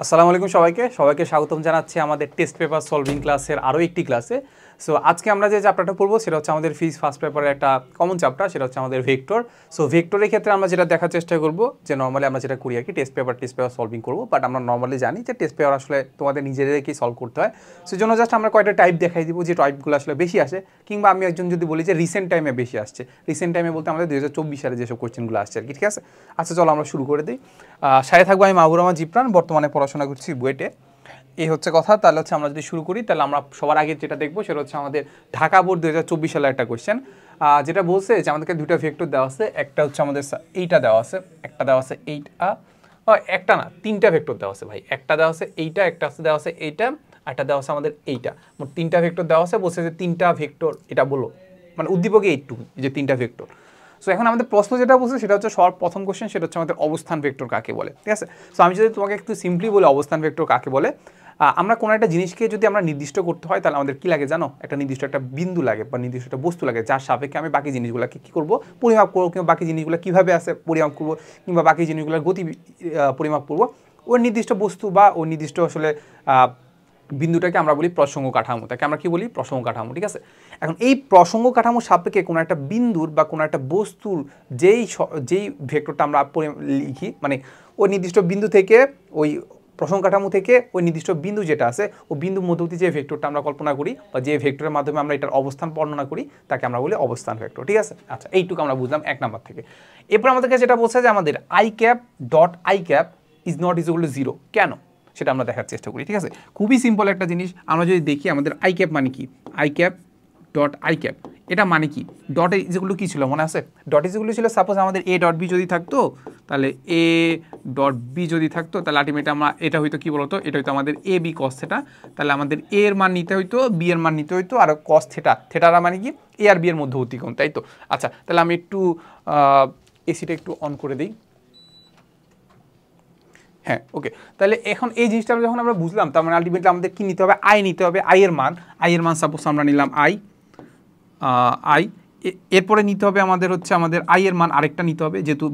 আসসালামু আলাইকুম সবাইকে স্বাগতম জানাচ্ছি আমাদের টেস্ট পেপার সলভিং ক্লাসের আরও একটি ক্লাসে। সো আজকে আমরা যে চ্যাপ্টারটা পড়বো সেটা হচ্ছে আমাদের ফিজিক্স ফার্স্ট পেপারের একটা কমন চ্যাপ্টার, সেটা হচ্ছে আমাদের ভেক্টর। সো ভেক্টরের ক্ষেত্রে আমরা যেটা দেখার চেষ্টা করবো যে নর্মালি আমরা যেটা করি আর কি টেস্ট পেপার সলভিং করবো, বাট আমরা নর্মালি জানি যে টেস্ট পেপার আসলে তোমাদের নিজেদেরকেই সলভ করতে হয়। সেই জন্য জাস্ট আমরা কয়েকটা টাইপ দেখাই দিব যে টাইপগুলো আসলে বেশি আসে, কিংবা আমি একজন যদি বলি যে রিসেন্ট টাইমে বেশি আসছে। রিসেন্ট টাইমে বলতে আমাদের 2024 সালে যেসব কোয়েশ্চেনগুলো আসছে আর কি, ঠিক আছে। আচ্ছা চলো আমরা শুরু করে দিই। সাথে থাকবো আমি মাহবুর রহমান জিপ্রান, বর্তমানে পড়াশোনা করছি বুয়েটে। এই হচ্ছে কথা। তাহলে হচ্ছে আমরা যদি শুরু করি তাহলে আমরা সবার আগে যেটা দেখবো সেটা হচ্ছে আমাদের ঢাকা বোর্ড 2024 সালের একটা কোয়েশ্চেন, যেটা বলছে যে আমাদেরকে দুইটা ভেক্টর দেওয়া আছে। একটা হচ্ছে আমাদের এইটা দেওয়া আছে, একটা দেওয়া আছে এইটা, একটা না তিনটা ভেক্টর দেওয়া আছে ভাই। একটা দেওয়া আছে এইটা, একটা দেওয়া আছে এইটা, একটা দেওয়া আছে আমাদের এইটা। মোট তিনটা ভেক্টর দেওয়া আছে। বলছে যে তিনটা ভেক্টর এটা বলো, মানে উদ্দীপকে এইটুকু যে তিনটা ভেক্টর। সো এখন আমাদের প্রশ্ন যেটা বলছে সেটা হচ্ছে সবার প্রথম কোশ্চেন, সেটা হচ্ছে আমাদের অবস্থান ভেক্টর কাকে বলে, ঠিক আছে। সো আমি যদি তোমাকে একটু সিম্পলি বলি অবস্থান ভেক্টর কাকে বলে, আমরা কোনো একটা জিনিসকে যদি আমরা নির্দিষ্ট করতে হয় তাহলে আমাদের কী লাগে জানো? একটা নির্দিষ্ট একটা বিন্দু লাগে বা নির্দিষ্ট একটা বস্তু লাগে, যার সাপেক্ষে আমি বাকি জিনিসগুলোকে কী করবো, পরিমাপ করবো, কিংবা বাকি জিনিসগুলো কীভাবে আছে পরিমাপ করবো, কিংবা বাকি জিনিসগুলোর গতি পরিমাপ করবো। ওই নির্দিষ্ট বস্তু বা ওই নির্দিষ্ট আসলে বিন্দুটাকে আমরা বলি প্রসঙ্গ কাঠামো। তাকে আমরা কি বলি? প্রসঙ্গ কাঠামো, ঠিক আছে। এখন এই প্রসঙ্গ কাঠামোর সাপেক্ষে কোনো একটা বিন্দুর বা কোনো একটা বস্তুর যেই ভেক্টরটা আমরা লিখি, মানে ওই নির্দিষ্ট বিন্দু থেকে ওই প্রসঙ্গ কাঠামো থেকে ওই নির্দিষ্ট বিন্দু যেটা আছে ওই বিন্দুর মধ্যবর্তী যে ভেক্টরটা আমরা কল্পনা করি বা যে ভেক্টরের মাধ্যমে আমরা এটার অবস্থান বর্ণনা করি তাকে আমরা বলি অবস্থান ভেক্টর, ঠিক আছে। আচ্ছা এইটুকু আমরা বুঝলাম 1 নাম্বার থেকে। এরপর আমাদেরকে যেটা বলছে যে আমাদের i cap is not equal to 0 কেন, সেটা আমরা দেখার চেষ্টা করি, ঠিক আছে। খুবই সিম্পল একটা জিনিস। আমরা যদি দেখি আমাদের আই ক্যাপ মানে কি, আই ক্যাপ এটা মানে কি, ডট যেগুলো কী ছিল মনে আছে? ডট যেগুলো ছিল সাপোজ আমাদের এ ডট বি যদি থাকতো, তাহলে এ ডট বি যদি থাকতো তাহলে আলটিমেটলি আমরা এটা হয়তো কী বলতো, এটা হয়তো আমাদের এ বি কস থেটা। তাহলে আমাদের এ এর মান নিতে হইতো, বি এর মান নিতে হইতো, আর কস থেটারা মানে কি এ আর বি এর মধ্যবর্তী কোণ, তাই তো। আচ্ছা তাহলে আমি একটু এসিটা একটু অন করে দিই। হ্যাঁ ওকে, তাহলে এখন এই জিনিসটা যখন আমরা বুঝলাম তার মানে আলটিমেটলি আমাদের কী নিতে হবে, আই নিতে হবে। আই এর মান সাপোজ আমরা নিলাম আই, এরপরে নিতে হবে আমাদের হচ্ছে আমাদের আই এর মান আরেকটা নিতে হবে, যেহেতু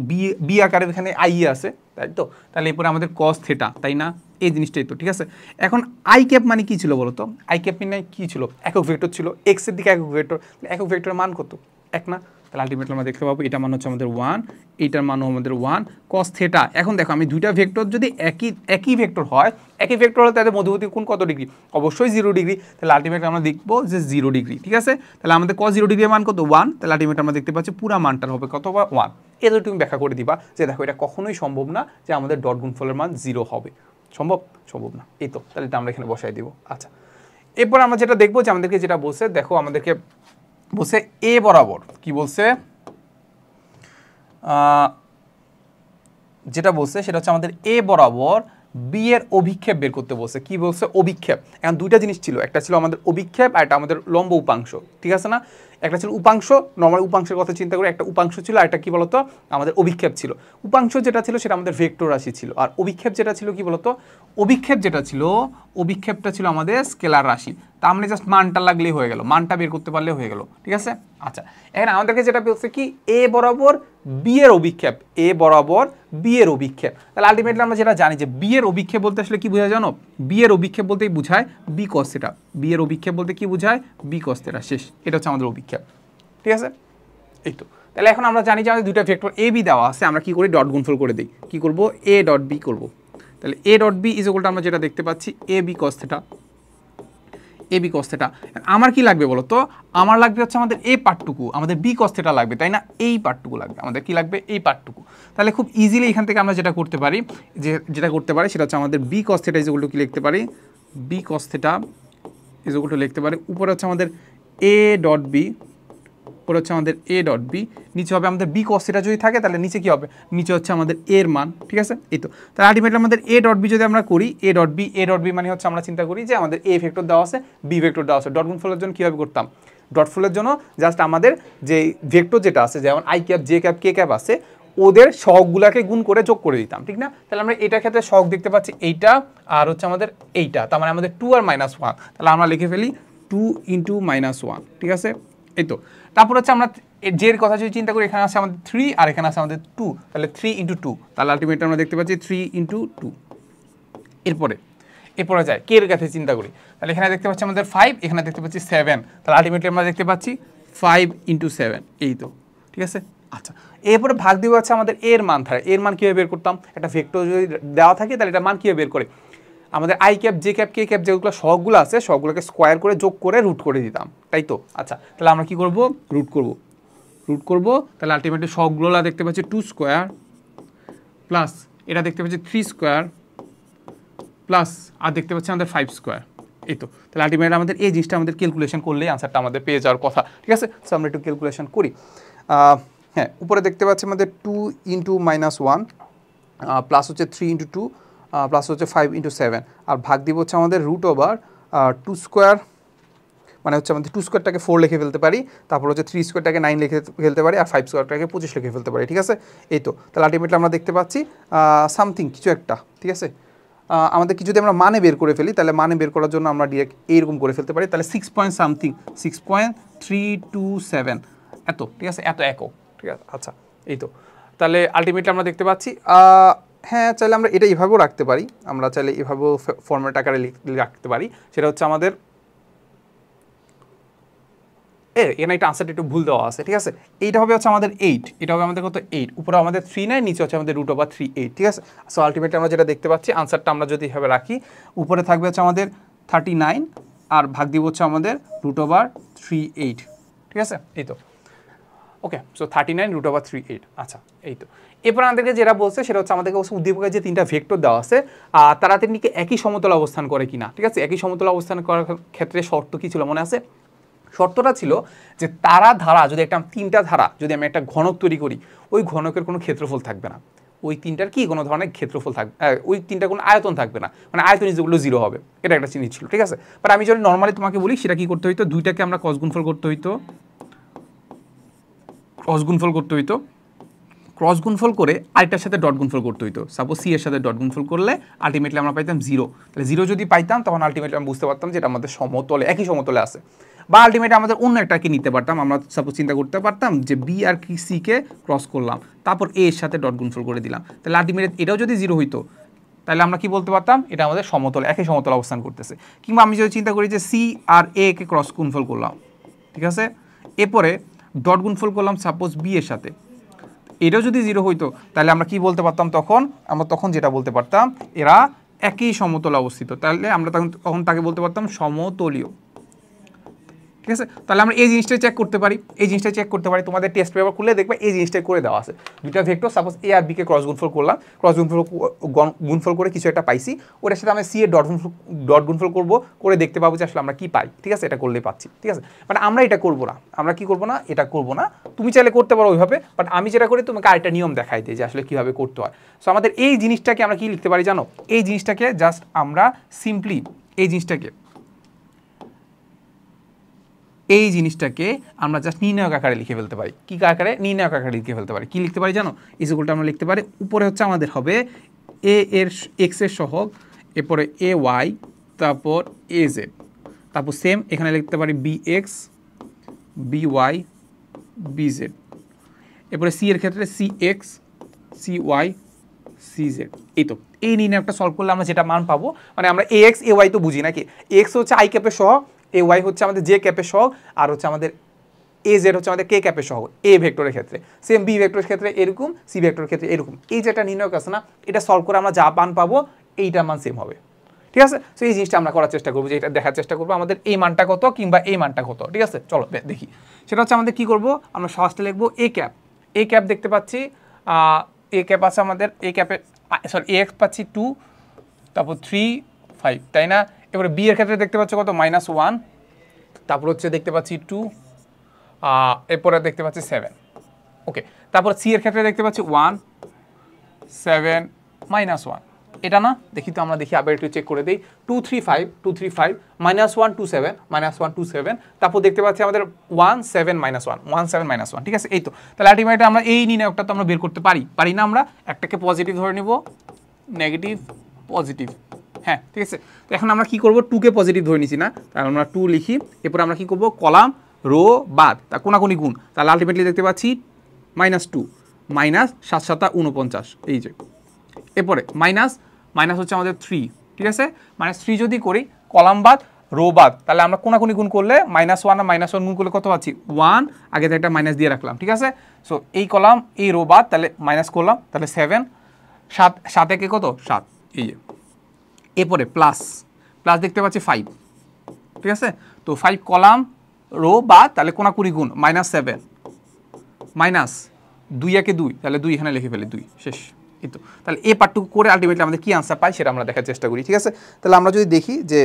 বি আকারের এখানে আই আছে, তাই তো। তাহলে এরপরে আমাদের কস থেটা, তাই না? এই জিনিসটাই তো, ঠিক আছে। এখন আই ক্যাপ মানে কী ছিল বলো তো? আই ক্যাপ মানে কী ছিল? একক ভেক্টর ছিল, এক্সের দিকে একক ভেক্টরের মান কত? 1 না। তাহলে আলটিমেটলি আমরা দেখতে পাবো এটার মান হচ্ছে আমাদের 1, এইটার মানও আমাদের 1 কস থেটা। এখন দেখো আমি দুইটা ভেক্টর যদি একই ভেক্টর হয়, একই ভেক্টর হলে তাদের মধ্যবর্তী কোণ কত ডিগ্রি? অবশ্যই 0 ডিগ্রি। তাহলে আলটিমেটলি আমরা দেখবো যে 0 ডিগ্রি, ঠিক আছে। তাহলে আমাদের কস 0 ডিগ্রির মান কত? 1। তাহলে আলটিমেটলি আমরা দেখতে পাচ্ছি পুরা মানটার হবে কত? বা 1। এদের তুমি ব্যাখ্যা করে দিবা যে দেখো এটা কখনোই সম্ভব না যে আমাদের ডট গুণফলের মান 0 হবে। সম্ভব না। এই তো, তাহলে এটা আমরা এখানে বসাই দিব। আচ্ছা এরপর আমরা যেটা দেখবো যে আমাদেরকে যেটা বলছে, দেখো আমাদেরকে বলছে এ বরাবর কি বলছে, যেটা বলছে সেটা হচ্ছে আমাদের এ বরাবর বি এর অভিক্ষেপ বের করতে বলছে। কি বলছে? অভিক্ষেপ। এখন দুইটা জিনিস ছিল, একটা ছিল আমাদের অভিক্ষেপ আর একটা আমাদের লম্ব উপাংশ, ঠিক আছে না? একটা ছিল উপাংশ, নর্মাল উপাংশের কথা চিন্তা করে একটা উপাংশ ছিল, আর একটা কি বলতো আমাদের অভিক্ষেপ ছিল। উপাংশ যেটা ছিল সেটা আমাদের ভেক্টর রাশি ছিল, আর অভিক্ষেপ যেটা ছিল কি বলতো, অভিক্ষেপটা ছিল আমাদের স্কেলার রাশি। তা আমরা জাস্ট মানটা লাগলেই হয়ে গেল, মানটা বের করতে পারলে হয়ে গেল, ঠিক আছে। আচ্ছা এখানে আমাদেরকে যেটা বলছে কি এ বরাবর বি এর অভিক্ষেপ, এ বরাবর বি এর অভিক্ষেপ। তাহলে আলটিমেটলি আমরা যেটা জানি যে বি এর অভিক্ষেপ বলতে আসলে কি বোঝায় জানো? বি এর অভিক্ষেপ বলতেই বোঝায় বি কস থেটা। বি এর অভিক্ষেপ বলতে কি বোঝায়? B cos theta. শেষ, এটা হচ্ছে আমাদের অভিক্ষেপ, ঠিক আছে। এই তো, তাহলে এখন আমরা জানি যে আমাদের দুইটা ভেক্টর এ বি দেওয়া আছে, আমরা কি করি? ডট গুণফল করে দিই। কি করব? এ ডট বি করবো। তাহলে A dot B is equal to আমরা যেটা দেখতে পাচ্ছি A B cos theta, A B cos theta. আমার কি লাগবে বলো তো? আমার লাগবে হচ্ছে আমাদের এ পার্টটুকু, আমাদের বি কস থেটা লাগবে, তাই না? এই পার্টটুকু লাগবে আমাদের, কি লাগবে? এই পার্টটুকু। তাহলে খুব ইজিলি এখান থেকে আমরা যেটা করতে পারি সেটা হচ্ছে আমাদের B cos theta is equal to কি লিখতে পারি? B cos theta is equal to লিখতে পারি, উপরে হচ্ছে আমাদের এ ডট বি, উপরে হচ্ছে আমাদের এ ডট বি, নিচে হবে আমাদের বি কস থেটা যদি থাকে তাহলে নিচে কি হবে? নিচে হচ্ছে আমাদের এর মান, ঠিক আছে। এই তো, তাহলে আলটিমেটলি আমাদের এ ডট বি যদি আমরা করি, এ ডট বি মানে হচ্ছে আমরা চিন্তা করি যে আমাদের এ ভেক্টর দেওয়া আছে, বি ভেক্টর দেওয়া আছে। ডট গুণফলের জন্য কীভাবে করতাম? ডট ফুলের জন্য জাস্ট আমাদের যে ভেক্টর যেটা আছে, যেমন I cap, J cap, K cap আছে, ওদের সহগগুলোকে গুণ করে যোগ করে দিতাম, ঠিক না? তাহলে আমরা এটার ক্ষেত্রে সহগ দেখতে পাচ্ছি এইটা আর হচ্ছে আমাদের এইটা, তার মানে আমাদের 2 আর -1। তাহলে আমরা লিখে ফেলি 2 × -1, ঠিক আছে। এই তো, তারপর হচ্ছে আমরা জের কথা যদি চিন্তা করি, এখানে আছে আমাদের 3 আর এখানে আছে আমাদের 2, তাহলে 3 × 2, তাহলে আলটিমেটলি আমরা দেখতে পাচ্ছি 3 × 2। এরপরে যায় কে এর কাছে চিন্তা করি, তাহলে এখানে দেখতে পাচ্ছি আমাদের 5, এখানে দেখতে পাচ্ছি 7, তাহলে আলটিমেটলি আমরা দেখতে পাচ্ছি 5 × 7, এই তো, ঠিক আছে। আচ্ছা, এরপরে ভাগ দিব হচ্ছে আমাদের এর মান থাকে, এর মান কীভাবে বের করতাম, একটা ভেক্টর যদি দেওয়া থাকে তাহলে এটা মান কীভাবে বের করে, আমাদের I cap, J cap, K cap যেগুলো সহগগুলো আছে সবগুলোকে স্কোয়ার করে যোগ করে রুট করে দিতাম, তাই তো। আচ্ছা, তাহলে আমরা কি করব, রুট করব, তাহলে আলটিমেটলি সহগুলো দেখতে পাচ্ছি 2 স্কোয়ার প্লাস এটা দেখতে পাচ্ছি 3 স্কোয়ার প্লাস আর দেখতে পাচ্ছি আমাদের 5 স্কোয়ার, এই তো। তাহলে আলটিমেটলি আমাদের এই জিনিসটা আমাদের ক্যালকুলেশন করলেই আনসারটা আমাদের পেয়ে যাওয়ার কথা, ঠিক আছে। সো আমরা একটু ক্যালকুলেশন করি। হ্যাঁ, উপরে দেখতে পাচ্ছি আমাদের 2 × -1 প্লাস হচ্ছে 3 × 2 প্লাস হচ্ছে 5 × 7, আর ভাগ দিব হচ্ছে আমাদের √2 স্কোয়ার, মানে হচ্ছে আমাদের 2 স্কোয়ারটাকে 4 লিখে ফেলতে পারি, তারপর হচ্ছে 3 স্কোয়ারটাকে 9 লিখে ফেলতে পারি, আর 5 স্কোয়ারটাকে 25 লিখে ফেলতে পারি, ঠিক আছে। এই তো, তাহলে আলটিমেটলি আমরা দেখতে পাচ্ছি সামথিং কিছু একটা, ঠিক আছে। আমাদের কিছু যদি আমরা মানে বের করে ফেলি, তাহলে মানে বের করার জন্য আমরা ডিরেক্ট এইরকম করে ফেলতে পারি, তাহলে 6.327 এত, ঠিক আছে, এত একক, ঠিক আছে। আচ্ছা, এই তো, তাহলে আলটিমেটলি আমরা দেখতে পাচ্ছি হ্যাঁ, চাইলে আমরা এটা এইভাবেও রাখতে পারি, আমরা চাইলে এভাবেও ফর্মেট আকারে রাখতে পারি, সেটা হচ্ছে আমাদের এখানে একটা আনসারটা একটু ভুল দেওয়া আছে, ঠিক আছে। এইটা হবে হচ্ছে আমাদের 8, এটা হবে আমাদের কত 8, উপরে আমাদের 3 নাই, নিচে হচ্ছে আমাদের √3/8, ঠিক আছে। সো আলটিমেটলি আমরা যেটা দেখতে পাচ্ছি আনসারটা আমরা যদি এভাবে রাখি, উপরে থাকবে হচ্ছে আমাদের 39 আর ভাগ দিব হচ্ছে আমাদের √3/8, ঠিক আছে, এই তো। ওকে, সো 39 √3/8। আচ্ছা, এই তো। এরপর আমাদেরকে যেটা বলছে সেটা হচ্ছে আমাদেরকে উদ্দীপকের যে 3টা ভেক্টর দেওয়া আছে তারা তিনটিকে একই সমতল অবস্থান করে কিনা, ঠিক আছে। একই সমতল অবস্থান করার ক্ষেত্রে শর্ত কী ছিল মনে আছে? শর্তটা ছিল যে তারা ধারা যদি একটা 3টা ধারা যদি আমি একটা ঘনক তৈরি করি, ওই ঘনকের কোনো ক্ষেত্রফল থাকবে না, ওই 3টার কি কোনো ধরনের ক্ষেত্রফল থাকবে, ওই 3টার কোনো আয়তন থাকবে না, মানে আয়তন যেগুলো 0 হবে, এটা একটা জিনিস ছিল, ঠিক আছে। বাট আমি যদি নর্মালি তোমাকে বলি সেটা কি করতে হইতো, দুইটাকে আমরা ক্রস গুণফল করতে হইতো, ক্রস গুণফল করে আরেকটার সাথে ডট গুণফল করতে হইতো। সাপোজ সি এর সাথে ডট গুণফল করলে আলটিমেটলি আমরা পাইতাম 0, তাহলে 0 যদি পাইতাম তখন আলটিমেটলি আমরা বুঝতে পারতাম যে এটা আমাদের সমতলে, একই সমতলে আছে। বা আলটিমেটলি আমাদের অন্য একটাকে নিতে পারতাম, আমরা সাপোজ চিন্তা করতে পারতাম যে বি আর কি সিকে ক্রস করলাম, তারপর এ এর সাথে ডট গুণফল করে দিলাম, তাহলে আলটিমেটলি এটাও যদি 0 হইতো তাহলে আমরা কি বলতে পারতাম, এটা আমাদের সমতলে, একই সমতলে অবস্থান করতেছে। কিংবা আমি যদি চিন্তা করি যে সি আর এ কে ক্রস গুণফল করলাম, ঠিক আছে, এরপরে ডট গুণফল করলাম সাপোজ বি এর সাথে, এটাও যদি 0 হইতো তাহলে আমরা কি বলতে পারতাম, তখন যেটা বলতে পারতাম এরা একই সমতলে অবস্থিত, তাহলে আমরা তখন তাকে বলতে পারতাম সমতলীয়, ঠিক আছে। তাহলে আমরা এই জিনিসটা চেক করতে পারি, তোমাদের টেস্ট পেপার খুললে দেখবে এই জিনিসটাই করে দেওয়া আছে। দুইটা ভেক্টর সাপোজ এ আর বিকে ক্রস গুণফল করলাম, গুণফল করে কিছু একটা পাইছি, ওটার সাথে আমরা সি এর ডট গুণফল করে দেখতে পাবো যে আসলে আমরা কি পাই, ঠিক আছে, এটা করলেই পাচ্ছি, ঠিক আছে। মানে আমরা এটা করবো না, এটা করবো না, তুমি চাইলে করতে পারো ওইভাবে, বাট আমি যেটা করি তোমাকে আরেকটা নিয়ম দেখাই দিই যে আসলে কীভাবে করতে হয়। সো আমাদের এই জিনিসটাকে আমরা কি লিখতে পারি জানো, এই জিনিসটাকে জাস্ট আমরা সিম্পলি এই জিনিসটাকে আমরা জাস্ট নির্ণায়ক আকারে লিখে ফেলতে পারি। কি আকারে? নির্ণায়ক আকারে লিখে ফেলতে পারি। কি লিখতে পারি জানো? ইকুয়ালটা আমরা লিখতে পারি, উপরে হচ্ছে আমাদের হবে এ এর এক্স এর সহগ, এরপরে এ ওয়াই, তারপর এ জেড, তারপর সেম এখানে লিখতে পারি B X, B Y, B Z, এরপরে সি এর ক্ষেত্রে C X, C Y, C Z. এই তো, এই নির্ণায়কটা সলভ করলে আমরা যেটা মান পাবো, মানে আমরা এ এক্স এ ওয়াই তো বুঝি নাকি, এক্স হচ্ছে আই ক্যাপের সহগ, এ ওয়াই হচ্ছে আমাদের জে ক্যাপের সহগ, আর হচ্ছে আমাদের এ জেড হচ্ছে আমাদের কে ক্যাপের সহগ এ ভেক্টরের ক্ষেত্রে, সেম বি ভেক্টরের ক্ষেত্রে এরকম, সি ভেক্টরের ক্ষেত্রে এরকম। এই যেটা নির্ণায়ক আছে না, এটা সলভ করে আমরা যা মান পাবো এইটার মান সেম হবে, ঠিক আছে। সো এই জিনিসটা আমরা করার চেষ্টা করবো, যে এটা দেখার চেষ্টা করবো আমাদের এই মানটা কত কিংবা এই মানটা কত, ঠিক আছে। চলো দেখি, সেটা হচ্ছে আমাদের কি করবো, আমরা ফার্স্টে লিখবো এ ক্যাপ দেখতে পাচ্ছি, এ ক্যাপ আছে আমাদের, এ ক্যাপে সরি এ এক্স পাচ্ছি 2, তারপর 3, 5, তাই না। এবারে বি এর ক্ষেত্রে দেখতে পাচ্ছি কত -1, তারপর হচ্ছে দেখতে পাচ্ছি 2, এরপরে দেখতে পাচ্ছি 7, ওকে। তারপর সি এর ক্ষেত্রে দেখতে পাচ্ছি 1, 7, -1, এটা না, দেখি তো আমরা দেখি আবার একটু চেক করে দিই, 2, 3, 5, -1, 2, 7, -1, 2, 7, তারপর দেখতে পাচ্ছি আমাদের 1, 7, -1, 1, 7, -1, ঠিক আছে। এই তো, তাহলে আলটিমেটলি আমরা এই নির্ণায়কটা তো আমরা বের করতে পারি না, আমরা একটাকে পজিটিভ ধরে নিব, নেগেটিভ পজিটিভ, হ্যাঁ, ঠিক আছে। তো এখন আমরা কি করব, 2 কে পজিটিভ ধরে নিছি না, তাহলে আমরা 2 লিখি, এরপর আমরা কি করব, কলাম রো বাদ তা কোনাকুনি গুণ, তাহলে আলটিমেটলি দেখতে পাচ্ছি -2, -7 × 7 = 49, এই যে। এরপরে মাইনাস হচ্ছে আমাদের 3, ঠিক আছে, -3 যদি করি কলাম বাদ রো বাদ, তাহলে আমরা কোনাকুনি গুণ করলে -1 আর -1 গুণ করলে কত পাচ্ছি 1, আগে থেকে একটা মাইনাস দিয়ে রাখলাম। ঠিক আছে, সো এই কলাম এই রো বাদ, তাহলে মাইনাস করলাম, তাহলে 7, 7 একে কত 7, এই যে এরপরে প্লাস প্লাস দেখতে পাচ্ছি 5। ঠিক আছে, তো 5 কলাম রো বাদ, তাহলে কোনাকুনি গুণ -7 মাইনাস 2 একে 2, তাহলে 2 এখানে লিখে ফেলি 2, শেষ। এই তো, তাহলে এই পার্টটুকু করে আলটিমেটলি আমাদের কি আনসার পাই সেটা আমরা দেখার চেষ্টা করি। ঠিক আছে, তাহলে আমরা যদি দেখি যে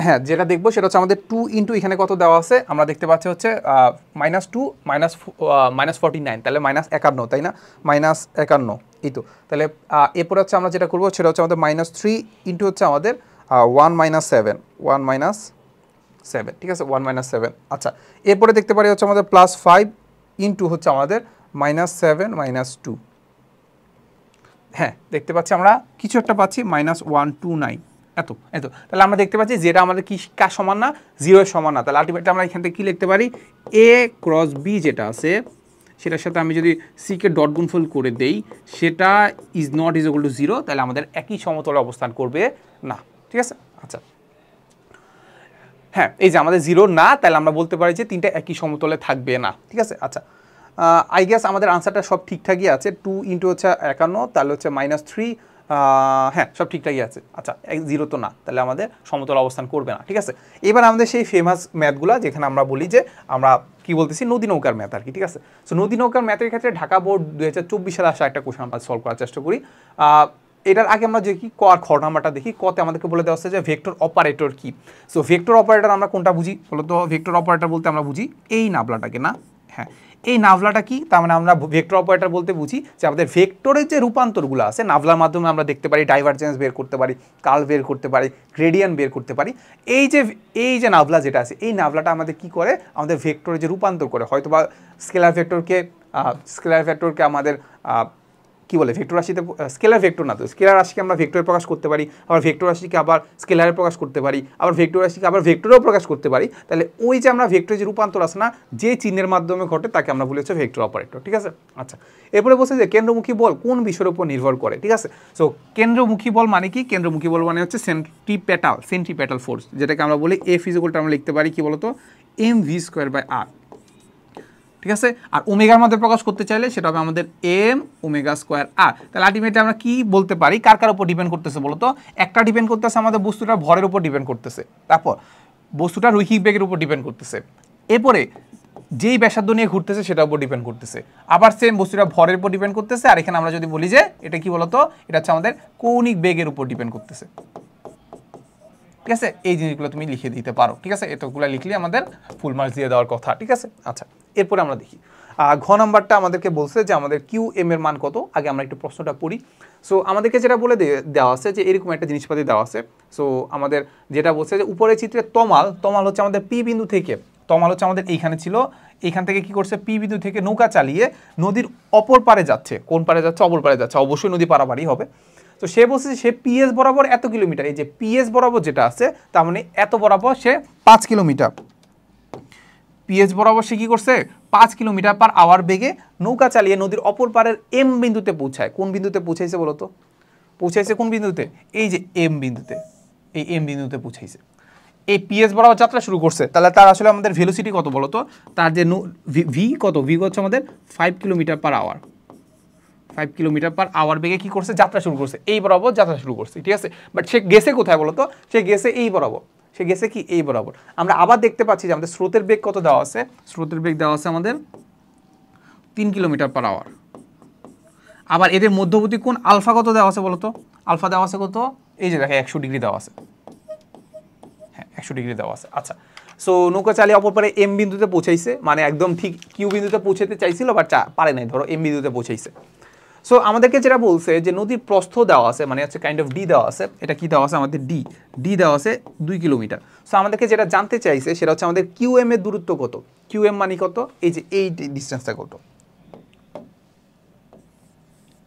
হ্যাঁ যেটা দেখবো সেটা হচ্ছে আমাদের 2 ইন্টু এখানে কত দেওয়া আছে, আমরা দেখতে পাচ্ছি হচ্ছে -2 -49, তাহলে -51, তাই না, -51, এই তো। তাহলে এরপরে হচ্ছে আমরা যেটা করবো সেটা হচ্ছে আমাদের -3 ইন্টু হচ্ছে আমাদের 1 - 7, 1 - 7, ঠিক আছে, 1 - 7। আচ্ছা, এরপরে দেখতে পারি হচ্ছে আমাদের +5 ইন্টু হচ্ছে আমাদের -7 - 2। হ্যাঁ দেখতে পাচ্ছি আমরা কিছু একটা পাচ্ছি -129, এত এত। তাহলে আমরা দেখতে পাচ্ছি যেটা আমাদের কি কার সমান না, 0 এর সমান না। তাহলে আলটিমেটলি আমরা এখান থেকে কি লিখতে পারি, a × b যেটা আছে সেটার সাথে আমি যদি c কে ডট গুণফল করে দেই, সেটা is not is equal two 0, তাহলে আমাদের একই সমতলে অবস্থান করবে না। ঠিক আছে, আচ্ছা হ্যাঁ এই যে আমাদের 0 না, তাহলে আমরা বলতে পারি যে তিনটা একই সমতলে থাকবে না। ঠিক আছে, আচ্ছা আই গেস আমাদের আনসারটা সব ঠিকঠাকই আছে। 2 ইন্টু হচ্ছে 51, তাহলে হচ্ছে -3, হ্যাঁ সব ঠিকঠাকই আছে। আচ্ছা 0 তো না, তাহলে আমাদের সমতল অবস্থান করবে না। ঠিক আছে, এবার আমাদের সেই ফেমাস ম্যাথগুলো যেখানে আমরা বলি যে আমরা কি বলতেছি নদী নৌকার ম্যাথ আর কি। ঠিক আছে, সো নদী নৌকার ম্যাথের ক্ষেত্রে ঢাকা বোর্ড 2024 সালে আসা একটা কোশ্চেন আমরা সলভ করার চেষ্টা করি। এটার আগে আমরা দেখি ক আর খ নাম্বারটা দেখি। কতে আমাদেরকে বলে দেওয়া হচ্ছে যে ভেক্টর অপারেটর কি। সো ভেক্টর অপারেটর আমরা কোনটা বুঝি বলতো, ভেক্টর অপারেটর বলতে আমরা বুঝি এই নাবলাটাকে, না হ্যাঁ এই নাভলাটা কি, তার মানে আমরা ভেক্টর অপারেটর বলতে বুঝি যে আমাদের ভেক্টরের যে রূপান্তরগুলো আছে নাভলার মাধ্যমে আমরা দেখতে পারি, ডাইভারজেন্স বের করতে পারি, কার্ল বের করতে পারি, গ্রেডিয়েন্ট বের করতে পারি। এই যে নাভলা যেটা আছে, এই নাভলাটা আমাদের কি করে, আমাদের ভেক্টরে যে রূপান্তর করে, হয়তো বা স্কেলার ভেক্টরকে আমাদের কি বলে ভেক্টর রাশিতে, স্কেলার ভেক্টর না তো, স্কেলার রাশিকে আমরা ভেক্টরে প্রকাশ করতে পারি, আবার ভেক্টর রাশিকে আবার স্কেলারে প্রকাশ করতে পারি, আবার ভেক্টর রাশিকে আবার ভেক্টরেও প্রকাশ করতে পারি। তাহলে ওই যে আমরা ভেক্টরের যে রূপান্তর আছে না, যে চিহ্নের মাধ্যমে ঘটে তাকে আমরা বলি হচ্ছে ভেক্টর অপারেটর। ঠিক আছে, আচ্ছা এরপরে বলছে যে কেন্দ্রমুখী বল কোন বিষয়ের উপর নির্ভর করে। ঠিক আছে, সো কেন্দ্রমুখী বল মানে কি, কেন্দ্রমুখী বল মানে হচ্ছে সেন্ট্রিপেটাল ফোর্স, যেটাকে আমরা বলি F = আমরা লিখতে পারি কি বলতো mv²/r। ঠিক আছে, আর ওমেগার মধ্যে প্রকাশ করতে চাইলে সেটা হবে আমাদের m⍵²r। তাহলে আলটিমেটলি আমরা কি বলতে পারি, কার উপর ডিপেন্ড করতেছে বলতো, একটা ডিপেন্ড করতেছে আমাদের বস্তুটার ভরের উপর ডিপেন্ড করতেছে, তারপর বস্তুটার রৈখিক বেগের উপর ডিপেন্ড করতেছে, এরপরে যেই ব্যাসার্ধ নিয়ে ঘুরতেছে সেটার উপর ডিপেন্ড করতেছে, আবার সেম বস্তুটা ভরের উপর ডিপেন্ড করতেছে, আর এখানে আমরা যদি বলি যে এটা কি বলতো, এটা হচ্ছে আমাদের কৌণিক বেগের উপর ডিপেন্ড করতেছে। ঠিক আছে, এই জিনিসগুলো তুমি লিখে দিতে পারো। ঠিক আছে, এতগুলো লিখলে আমাদের ফুল মার্কস দিয়ে দেওয়ার কথা। ঠিক আছে, আচ্ছা এরপরে আমরা দেখি ঘ নাম্বারটা আমাদেরকে বলছে যে আমাদের QM এর মান কত। আগে আমরা একটু প্রশ্নটা পড়ি। সো আমাদেরকে যেটা বলে দেওয়া আছে যে এরকম একটা জিনিসপাতি দেওয়া আছে। সো আমাদের যেটা বলছে যে উপরের চিত্রে তমাল হচ্ছে আমাদের P বিন্দু থেকে, তমাল হচ্ছে আমাদের এইখানে ছিল, এইখান থেকে কি করছে, P বিন্দু থেকে নৌকা চালিয়ে নদীর অপর পারে যাচ্ছে। কোন পারে যাচ্ছে, অপর পারে যাচ্ছে, অবশ্যই নদী পারাপারই হবে। তো সে বলছে যে সে PS বরাবর এত কিলোমিটার, এই যে PS বরাবর যেটা আছে তার মানে এত বরাবর সে 5 কিলোমিটার, PS বরাবর সে কি করছে 5 কিলোমিটার/আওয়ার বেগে নৌকা চালিয়ে নদীর অপর পারের M বিন্দুতে পৌঁছায়। কোন বিন্দুতে পৌঁছাইছে বলতো, পৌঁছাইছে কোন বিন্দুতে, এই যে M বিন্দুতে, এই M বিন্দুতে পৌঁছাইছে। এই PS বরাবর যাত্রা শুরু করছে, তাহলে তার আসলে আমাদের ভেলোসিটি কত বলতো, তার যে ভি কত, ভি হচ্ছে আমাদের 5 কিলোমিটার/আওয়ার, 5 কিলোমিটার/আওয়ার বেগে কি করছে, যাত্রা শুরু করছে, এই বরাবর যাত্রা শুরু করছে। ঠিক আছে, বাট সে গেছে কোথায় বলতো, সে গেছে এই বরাবর, সে গেছে কি এই বরাবর। আমরা আবার দেখতে পাচ্ছি যে আমাদের স্রোতের বেগ কত দেওয়া আছে, স্রোতের বেগ দেওয়া আছে আমাদের 3 কিলোমিটার/আওয়ার। আবার এদের মধ্যবর্তী কোণ আলফা কত দেওয়া আছে বলতো, আলফা দেওয়া আছে কত, এই যে দেখো 100 ডিগ্রি দেওয়া আছে, হ্যাঁ 100 ডিগ্রি দেওয়া আছে। আচ্ছা, সো নৌকা চালিয়ে অপর পারে M বিন্দুতে পৌঁছাইছে, মানে একদম ঠিক কিউ বিন্দুতে পৌঁছাতে চাইছিল বাট পারে নাই, ধরো M বিন্দুতে পৌঁছাইছে। সো আমাদেরকে যেটা বলছে যে নদীর প্রস্থ দেওয়া আছে, মানে হচ্ছে কাইন্ড অফ ডি দেওয়া আছে, এটা কি দেওয়া আছে আমাদের ডি দেওয়া আছে 2 কিলোমিটার। সো আমাদেরকে যেটা জানতে চাইছে সেটা হচ্ছে আমাদের QM এর দূরত্ব কত, QM মানে কত, এই যে এই ডিসটেন্সটা কত,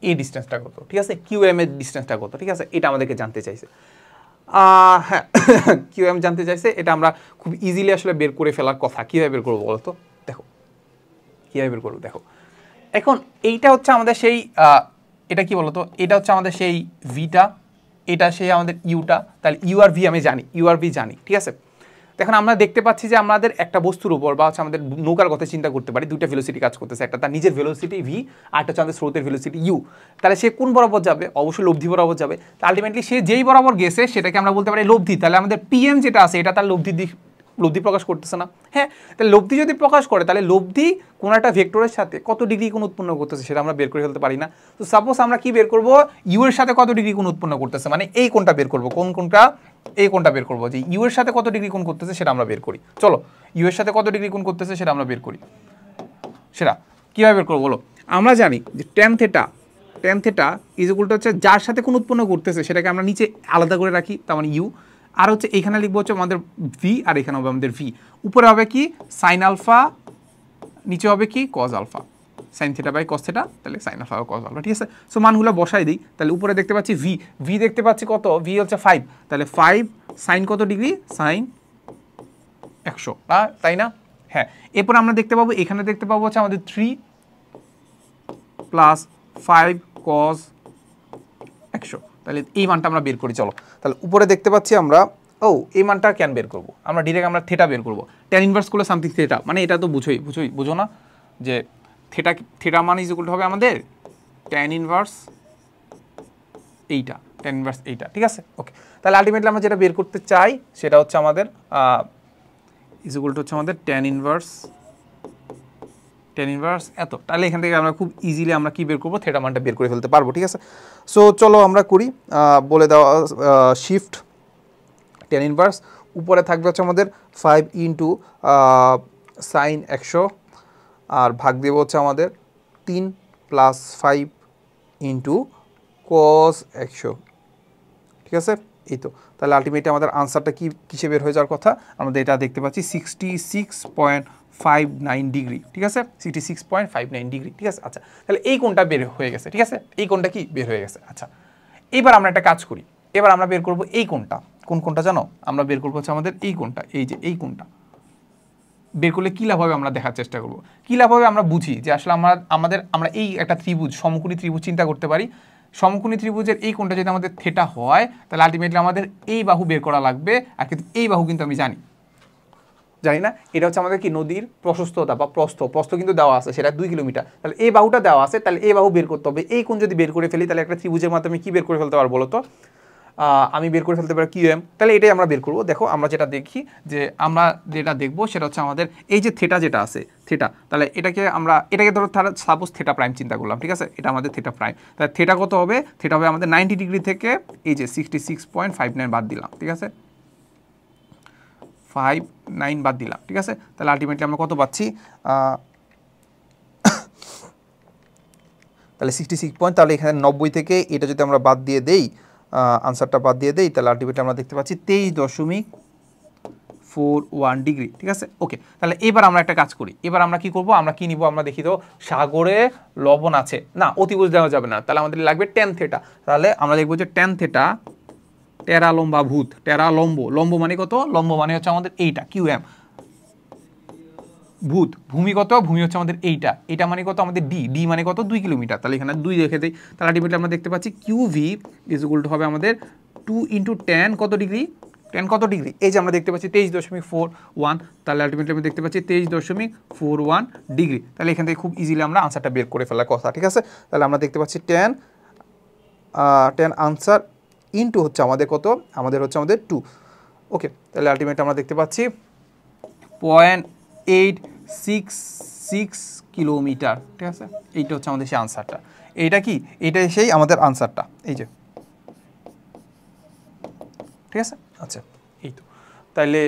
এই ডিসটেন্সটা কত। ঠিক আছে, QM এর ডিসটেন্সটা কত, ঠিক আছে, এটা আমাদেরকে জানতে চাইছে। হ্যাঁ QM জানতে চাইছে, এটা আমরা খুব ইজিলি আসলে বের করে ফেলার কথা। কীভাবে বের করবো বলতো, দেখো কীভাবে বের করবো, দেখো এখন এইটা হচ্ছে আমাদের সেই এটা কি বলতো, এটা হচ্ছে আমাদের সেই ভিটা, এটা সেই আমাদের ইউটা, তাহলে ইউ আর ভি আমি জানি, ইউ আর ভি জানি, ঠিক আছে। এখন আমরা দেখতে পাচ্ছি যে আমাদের একটা বস্তুর উপর বা হচ্ছে আমাদের নৌকার কথা চিন্তা করতে পারি, দুইটা ভেলোসিটি কাজ করতেছে, একটা তার নিজের ভেলোসিটি ভি, আর একটা হচ্ছে আমাদের স্রোতের ভেলোসিটি ইউ। তাহলে সে কোন বরাবর যাবে? অবশ্যই লব্ধি বরাবর যাবে। আলটিমেটলি সে যেই বরাবর গেছে সেটাকে আমরা বলতে পারি লব্ধি। তাহলে আমাদের পিএম যেটা আছে এটা তার লব্ধির দিক, লব্ধি প্রকাশ করতেছে না? হ্যাঁ, তাহলে লব্ধি যদি প্রকাশ করে তাহলে লব্ধি কোনো একটা ভেক্টরের সাথে কত ডিগ্রি কোণ উৎপন্ন করতেছে সেটা আমরা বের করে ফেলতে পারি না? তো সাপোজ আমরা কি বের করব, ইউ এর সাথে কত ডিগ্রি কোণ উৎপন্ন করতেছে, মানে এই কোণটা বের করব, কোন কোণটা, এই কোণটা বের করব, যে ইউ এর সাথে কত ডিগ্রি কোণ করতেছে সেটা আমরা বের করি। চলো ইউ এর সাথে কত ডিগ্রি কোণ করতেছে সেটা আমরা বের করি। সেটা কীভাবে বের করবো বলো? আমরা জানি যে tan theta is equal two হচ্ছে যার সাথে কোণ উৎপন্ন করতেছে সেটাকে আমরা নিচে আলাদা করে রাখি, তার মানে ইউ, আর হচ্ছে এখানে লিখবো হচ্ছে আমাদের ভি, আর এখানে হবে আমাদের ভি। উপরে হবে কি সাইন আলফা, নিচে হবে কি cos alpha, sine theta by cos theta, তাহলে সাইন আলফা বা কজ আলফা, ঠিক আছে। সো মানগুলো বসাই দিই, তাহলে উপরে দেখতে পাচ্ছি ভি, ভি দেখতে পাচ্ছি কত, ভি হচ্ছে 5, তাহলে 5 সাইন কত ডিগ্রি, সাইন 100, তাই না? হ্যাঁ, এরপর আমরা দেখতে পাবো, এখানে দেখতে পাবো হচ্ছে আমাদের 3 প্লাস 5 কজ 100, তাহলে এই মানটা আমরা বের করি। চলো তাহলে উপরে দেখতে পাচ্ছি আমরা, এই মানটা কেন বের করবো আমরা, ডিরেক্ট আমরা থেটা বের করবো, ট্যান ইনভার্স করলে সামথিং থেটা, মানে এটা তো বুঝো না যে থেটা মান ইজ ইকুয়াল টু হবে আমাদের ট্যান ইনভার্স এইটা, ট্যান ইনভার্স এইটা, ঠিক আছে। ওকে, তাহলে আলটিমেটলি আমরা যেটা বের করতে চাই সেটা হচ্ছে আমাদের ইজ ইকুয়াল টু হচ্ছে আমাদের ট্যান ইনভার্স এত। তাহলে এখান থেকে আমরা খুব ইজিলি আমরা কি বের করবো, থেটা মানটা বের করে ফেলতে পারবো, ঠিক আছে। সো চলো আমরা করি, বলে দেওয়া শিফট ট্যান ইনভার্স, উপরে থাকবে হচ্ছে আমাদের 5 ইন্টু সাইন 100, আর ভাগ দেবো হচ্ছে আমাদের 3 প্লাস 5 ইন্টু কস 100, ঠিক আছে। এই তো, তাহলে আলটিমেটলি আমাদের আনসারটা কিসে বের হয়ে যাওয়ার কথা, আমাদের এটা দেখতে পাচ্ছি 66.59 ডিগ্রি, ঠিক আছে, 66.59 ডিগ্রি, ঠিক আছে। আচ্ছা, তাহলে এই কোণটা বের হয়ে গেছে, ঠিক আছে, এই কোণটা কি বের হয়ে গেছে। আচ্ছা, এবার আমরা একটা কাজ করি, এবার আমরা বের করব এই কোণটা, কোন কোণটা জানো, আমরা বের করবো হচ্ছে আমাদের এই কোণটা, এই যে এই কোণটা বের করলে কী লাভ হবে আমরা দেখার চেষ্টা করব। কী লাভ হবে আমরা বুঝি যে আসলে আমরা এই একটা ত্রিভুজ, সমকোণী ত্রিভুজ চিন্তা করতে পারি, সমকোণী ত্রিভুজের এই কোণটা যদি আমাদের থেটা হয় তাহলে আলটিমেটলি আমাদের এই বাহু বের করা লাগবে, আর কিন্তু এই বাহু কিন্তু আমি জানি না, এটা হচ্ছে আমাদের কি নদীর প্রশস্ততা বা প্রস্থ কিন্তু দেওয়া আছে, সেটা 2 কিলোমিটার, তাহলে এই বাহুটা দেওয়া আছে, তাহলে এই বাহু বের করতে হবে। এই কোণ যদি বের করে ফেলি তাহলে একটা ত্রিভুজের মাধ্যমে কি বের করে ফেলতে পারবো বলো তো, আমি বের করে ফেলতে পারি কিউএম, তাহলে এটাই আমরা বের করবো। দেখো আমরা যেটা দেখি, যে আমরা যেটা দেখবো সেটা হচ্ছে আমাদের এই যে থেটা যেটা আছে, থেটা, তাহলে এটাকে ধরো সাপোজ থেটা প্রাইম চিন্তা করলাম, ঠিক আছে, এটা আমাদের থেটা প্রাইম, তাহলে থেটা কত হবে, থেটা হবে আমাদের 90 ডিগ্রি থেকে এই যে 66.59 বাদ দিলাম, ঠিক আছে, 59 বাদ দিলাম, ঠিক আছে। তাহলে আলটিমেটলি আমরা কত পাচ্ছি, তাহলে 66 পয়েন্ট, তাহলে এখানে 90 থেকে এটা যদি আমরা বাদ দিয়ে দেই, আনসারটা বাদ দিয়ে দেই, তাহলে আলটিমেটলি আমরা দেখতে পাচ্ছি 23.41 ডিগ্রি, ঠিক আছে। ওকে, তাহলে এবার আমরা একটা কাজ করি, এবার আমরা কি করব, আমরা কি নিব, আমরা দেখি তো সাগরে লবণ আছে না, অতিভুজ দেওয়া যাবে না, তাহলে আমাদের লাগবে ট্যান থেটা, তাহলে আমরা দেখবো যে ট্যান থেটা টেরা লম্বা ভূত, টেরা লম্ব মানে কত, লম্ব মানে হচ্ছে আমাদের এইটা কিউএম, ভূত ভূমি কত, ভূমি হচ্ছে আমাদের এইটা মানে কত আমাদের ডি মানে কত 2 কিলোমিটার, তাহলে এখানে 2 রেখে দেই, তাহলে আলটিমেটলি আমরা দেখতে পাচ্ছি কিউভি ইজ ইকুয়াল টু হবে আমাদের 2 ইন্টু ট্যান কত ডিগ্রি, ট্যান কত ডিগ্রি, এই যে আমরা দেখতে পাচ্ছি 23.41, তাহলে আলটিমেটলি আমরা দেখতে পাচ্ছি 23.41 ডিগ্রি, তাহলে এখান থেকে খুব ইজিলি আমরা আনসারটা বের করে ফেলার কথা, ঠিক আছে। তাহলে আমরা দেখতে পাচ্ছি ট্যান আনসার ইন্টু হচ্ছে আমাদের কত, আমাদের হচ্ছে আমাদের 2, ওকে, তাহলে আলটিমেটলি আমরা দেখতে পাচ্ছি 0.866 কিলোমিটার, ঠিক আছে, এইটা হচ্ছে আমাদের সেই আনসারটা, এইটা কি, এইটাই সেই আমাদের আনসারটা, এই যে, ঠিক আছে। আচ্ছা, এই তো, তাহলে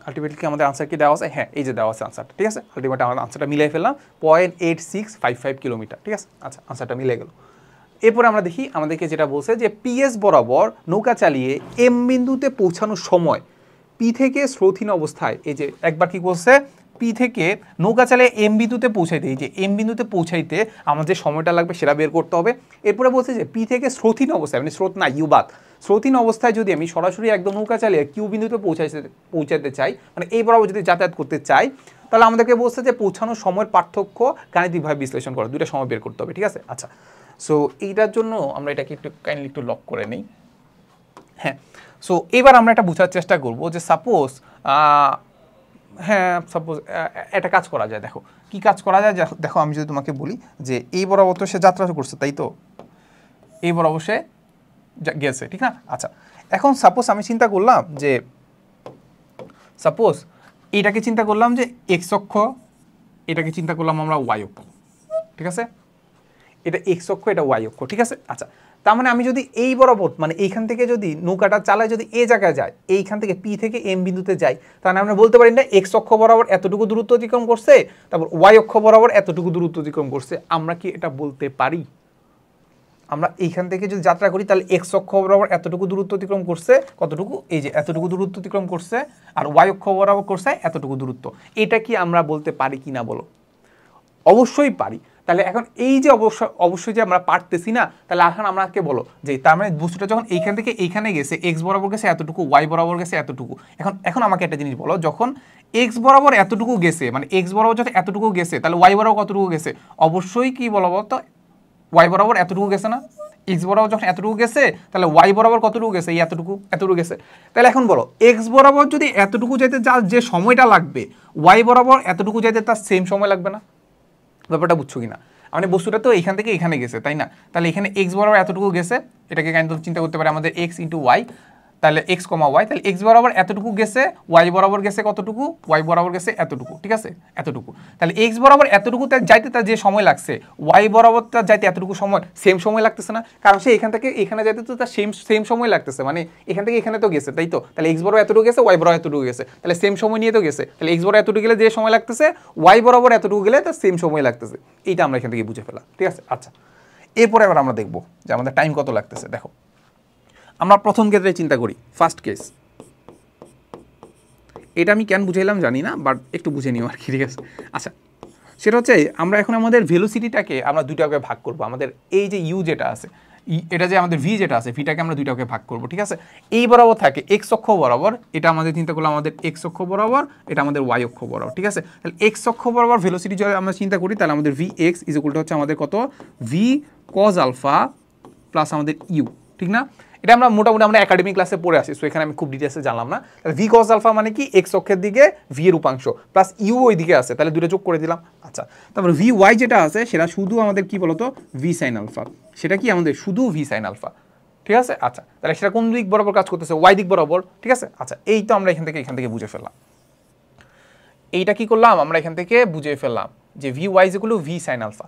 আলটিমেটলি কি আমাদের আনসার কি দেওয়া আছে, হ্যাঁ এই যে দেওয়া আছে আনসারটা, ঠিক আছে, আলটিমেটলি আমরা আনসারটা মিলাই ফেললাম 0.8655 কিলোমিটার, ঠিক আছে। আচ্ছা, আনসারটা মিলে গেল। এরপরে আমরা দেখি আমাদেরকে যেটা বলছে যে পিএস বরাবর নৌকা চালিয়ে এম বিন্দুতে পৌঁছানোর সময় পি থেকে স্রোতহীন অবস্থায়, এই যে একবার কি বলছে, পি থেকে নৌকা চালিয়ে এম বিন্দুতে পৌঁছাইতে, এই যে এম বিন্দুতে পৌঁছাইতে আমার যে সময়টা লাগবে সেটা বের করতে হবে। এরপরে বলছে যে পি থেকে স্রোতহীন অবস্থায়, মানে স্রোত না ইউবাদ, স্রোতহীন অবস্থায় যদি আমি সরাসরি একদম নৌকা চালিয়ে কিউ বিন্দুতে পৌঁছাতে চাই, মানে এই বরাবর যদি যাতায়াত করতে চাই, তাহলে আমাদেরকে বলছে যে পৌঁছানোর সময়ের পার্থক্য গাণিতিকভাবে বিশ্লেষণ করা, দুইটা সময় বের করতে হবে, ঠিক আছে। আচ্ছা, সো এইটার জন্য আমরা এটাকে একটু কাইন্ডলি একটু লক করে নিই। হ্যাঁ, সো এবার আমরা এটা বোঝার চেষ্টা করব যে সাপোজ হ্যাঁ সাপোজ একটা কাজ করা যায়। দেখো কি কাজ করা যায়, দেখো আমি যদি তোমাকে বলি যে এই বরাবর তো সে যাত্রা করছে, তাই তো এই বরাবর সে গেছে, ঠিক না? আচ্ছা, এখন সাপোজ আমি চিন্তা করলাম যে সাপোজ এইটাকে চিন্তা করলাম যে এক্স অক্ষ, এটাকে চিন্তা করলাম আমরা ওয়াই অক্ষ, ঠিক আছে? এটা এক্স অক্ষ, এটা ওয়াই অক্ষ, ঠিক আছে? আচ্ছা, তার মানে আমি যদি এই বরাবর মানে এইখান থেকে যদি নৌকাটা চালায় যদি এই জায়গায় যায়, এইখান থেকে পি থেকে এম বিন্দুতে যাই, তাহলে আমরা বলতে পারি না এক্স অক্ষ বরাবর এতটুকু দূরত্ব অতিক্রম করছে, তারপর ওয়াই অক্ষ বরাবর এতটুকু দূরত্ব অতিক্রম করছে। আমরা কি এটা বলতে পারি? আমরা এইখান থেকে যদি যাত্রা করি তাহলে এক্স অক্ষ বরাবর এতটুকু দূরত্ব অতিক্রম করছে, কতটুকু? এই যে এতটুকু দূরত্ব অতিক্রম করছে, আর ওয়াই অক্ষ বরাবর করছে এতটুকু দূরত্ব। এটা কি আমরা বলতে পারি কিনা বলো? অবশ্যই পারি। তাহলে এখন এই যে অবশ্যই যে আমরা পারতেছি না, তাহলে এখন আমাকে বলো যে তার মানে বস্তুটা যখন এইখান থেকে এইখানে গেছে, এক্স বরাবর গেছে এতটুকু, ওয়াই বরাবর গেছে এতটুকু। এখন আমাকে একটা জিনিস বলো, যখন এক্স বরাবর এতটুকু গেছে, মানে এক্স বরাবর যখন এতটুকু গেছে, তাহলে ওয়াই বরাবর কতটুকু গেছে? অবশ্যই কি বলবো তো, ওয়াই বরাবর এতটুকু গেছে না? এক্স বরাবর যখন এতটুকু গেছে, তাহলে ওয়াই বরাবর কতটুকু গেছে? এই এতটুকু গেছে। তাহলে এখন বলো এক্স বরাবর যদি এতটুকু যেতে যার যে সময়টা লাগবে, ওয়াই বরাবর এতটুকু যেতে তার সেম সময় লাগবে না? ব্যাপারটা বুঝছো কিনা? মানে বস্তুটা তো এখান থেকে এখানে গেছে, তাই না? তাহলে এখানে এক্স বরাবর এতটুকু গেছে, এটাকে কিন্তু চিন্তা করতে পারি আমাদের এক্স ইন্টু ওয়াই, তাহলে এক্স কমা ওয়াই, তাহলে এক্স বরাবর এতটুকু গেছে, ওয়াই বরাবর গেছে কতটুকু? ওয়াই বরাবর গেছে এতটুকু, ঠিক আছে? এতটুকু। তাহলে এক্স বরাবর এতটুকু তার যাইতে তার যে সময় লাগছে, ওয়াই বরাবর তার যাইতে এতটুকু সময়, সেম সময় লাগতেছে না? কারণ সে এখান থেকে এখানে যাইতে তো তার সেম সময় লাগতেছে, মানে এখান থেকে এখানে তো গেছে, তাই তো? তাহলে এক্স বরাবর এতটুকু গেছে, ওয়াই বরাবর এতটুকু গেছে, তাহলে সেম সময় নিয়ে তো গেছে। তাহলে এক্স বরাবর এতটুকু গেলে যে সময় লাগতেছে, ওয়াই বরাবর এতটুকু গেলে তার সেম সময় লাগতেছে। এইটা আমরা এখান থেকে বুঝে ফেলা, ঠিক আছে? আচ্ছা, এরপরে আবার আমরা দেখবো যে আমাদের টাইম কত লাগতেছে। দেখো আমরা প্রথম ক্ষেত্রে চিন্তা করি, ফার্স্ট কেস। এটা আমি কেন বুঝাইলাম জানি না, বাট একটু বুঝে নিও আর কি, ঠিক আছে? আচ্ছা, সেটা হচ্ছে আমরা এখন আমাদের ভেলোসিটিটাকে আমরা দুইটা ভাগে ভাগ করবো। আমাদের এই যে ইউ যেটা আছে, এটা যে আমাদের ভি যেটা আছে, ভিটাকে আমরা দুইটা ভাগে ভাগ করবো, ঠিক আছে? এই বরাবর থাকে এক্স অক্ষ বরাবর, এটা আমাদের চিন্তা করলাম আমাদের এক্স অক্ষ বরাবর, এটা আমাদের ওয়াই অক্ষ বরাবর, ঠিক আছে? তাহলে এক্স অক্ষ বরাবর ভেলোসিটি যদি আমরা চিন্তা করি, তাহলে আমাদের V x is equal two হচ্ছে আমাদের কত? ভি কজ আলফা প্লাস আমাদের ইউ, ঠিক না? এটা আমরা মোটামুটি আমরা একাডেমিক ক্লাসে পড়ে আসি, সো এখানে আমি খুব ডিটেলসে জানলাম না। তাহলে ভি কজ আলফা মানে কি? এক্স অক্ষের দিকে ভি এর উপাংশ প্লাস ইউ ওই দিকে আছে, তাহলে দুটো যোগ করে দিলাম। আচ্ছা, তারপর ভি ওয়াই যেটা আছে সেটা শুধু আমাদের কি বলতো? V sine alpha. সেটা কি আমাদের শুধু ভি সাইন আলফা, ঠিক আছে? আচ্ছা, তাহলে সেটা কোন দিক বরাবর কাজ করতেছে? ওয়াই দিক বরাবর, ঠিক আছে? আচ্ছা, এই তো আমরা এখান থেকে বুঝে ফেললাম। এইটা কি করলাম আমরা এখান থেকে বুঝে ফেললাম যে V Y equal to V sine alpha.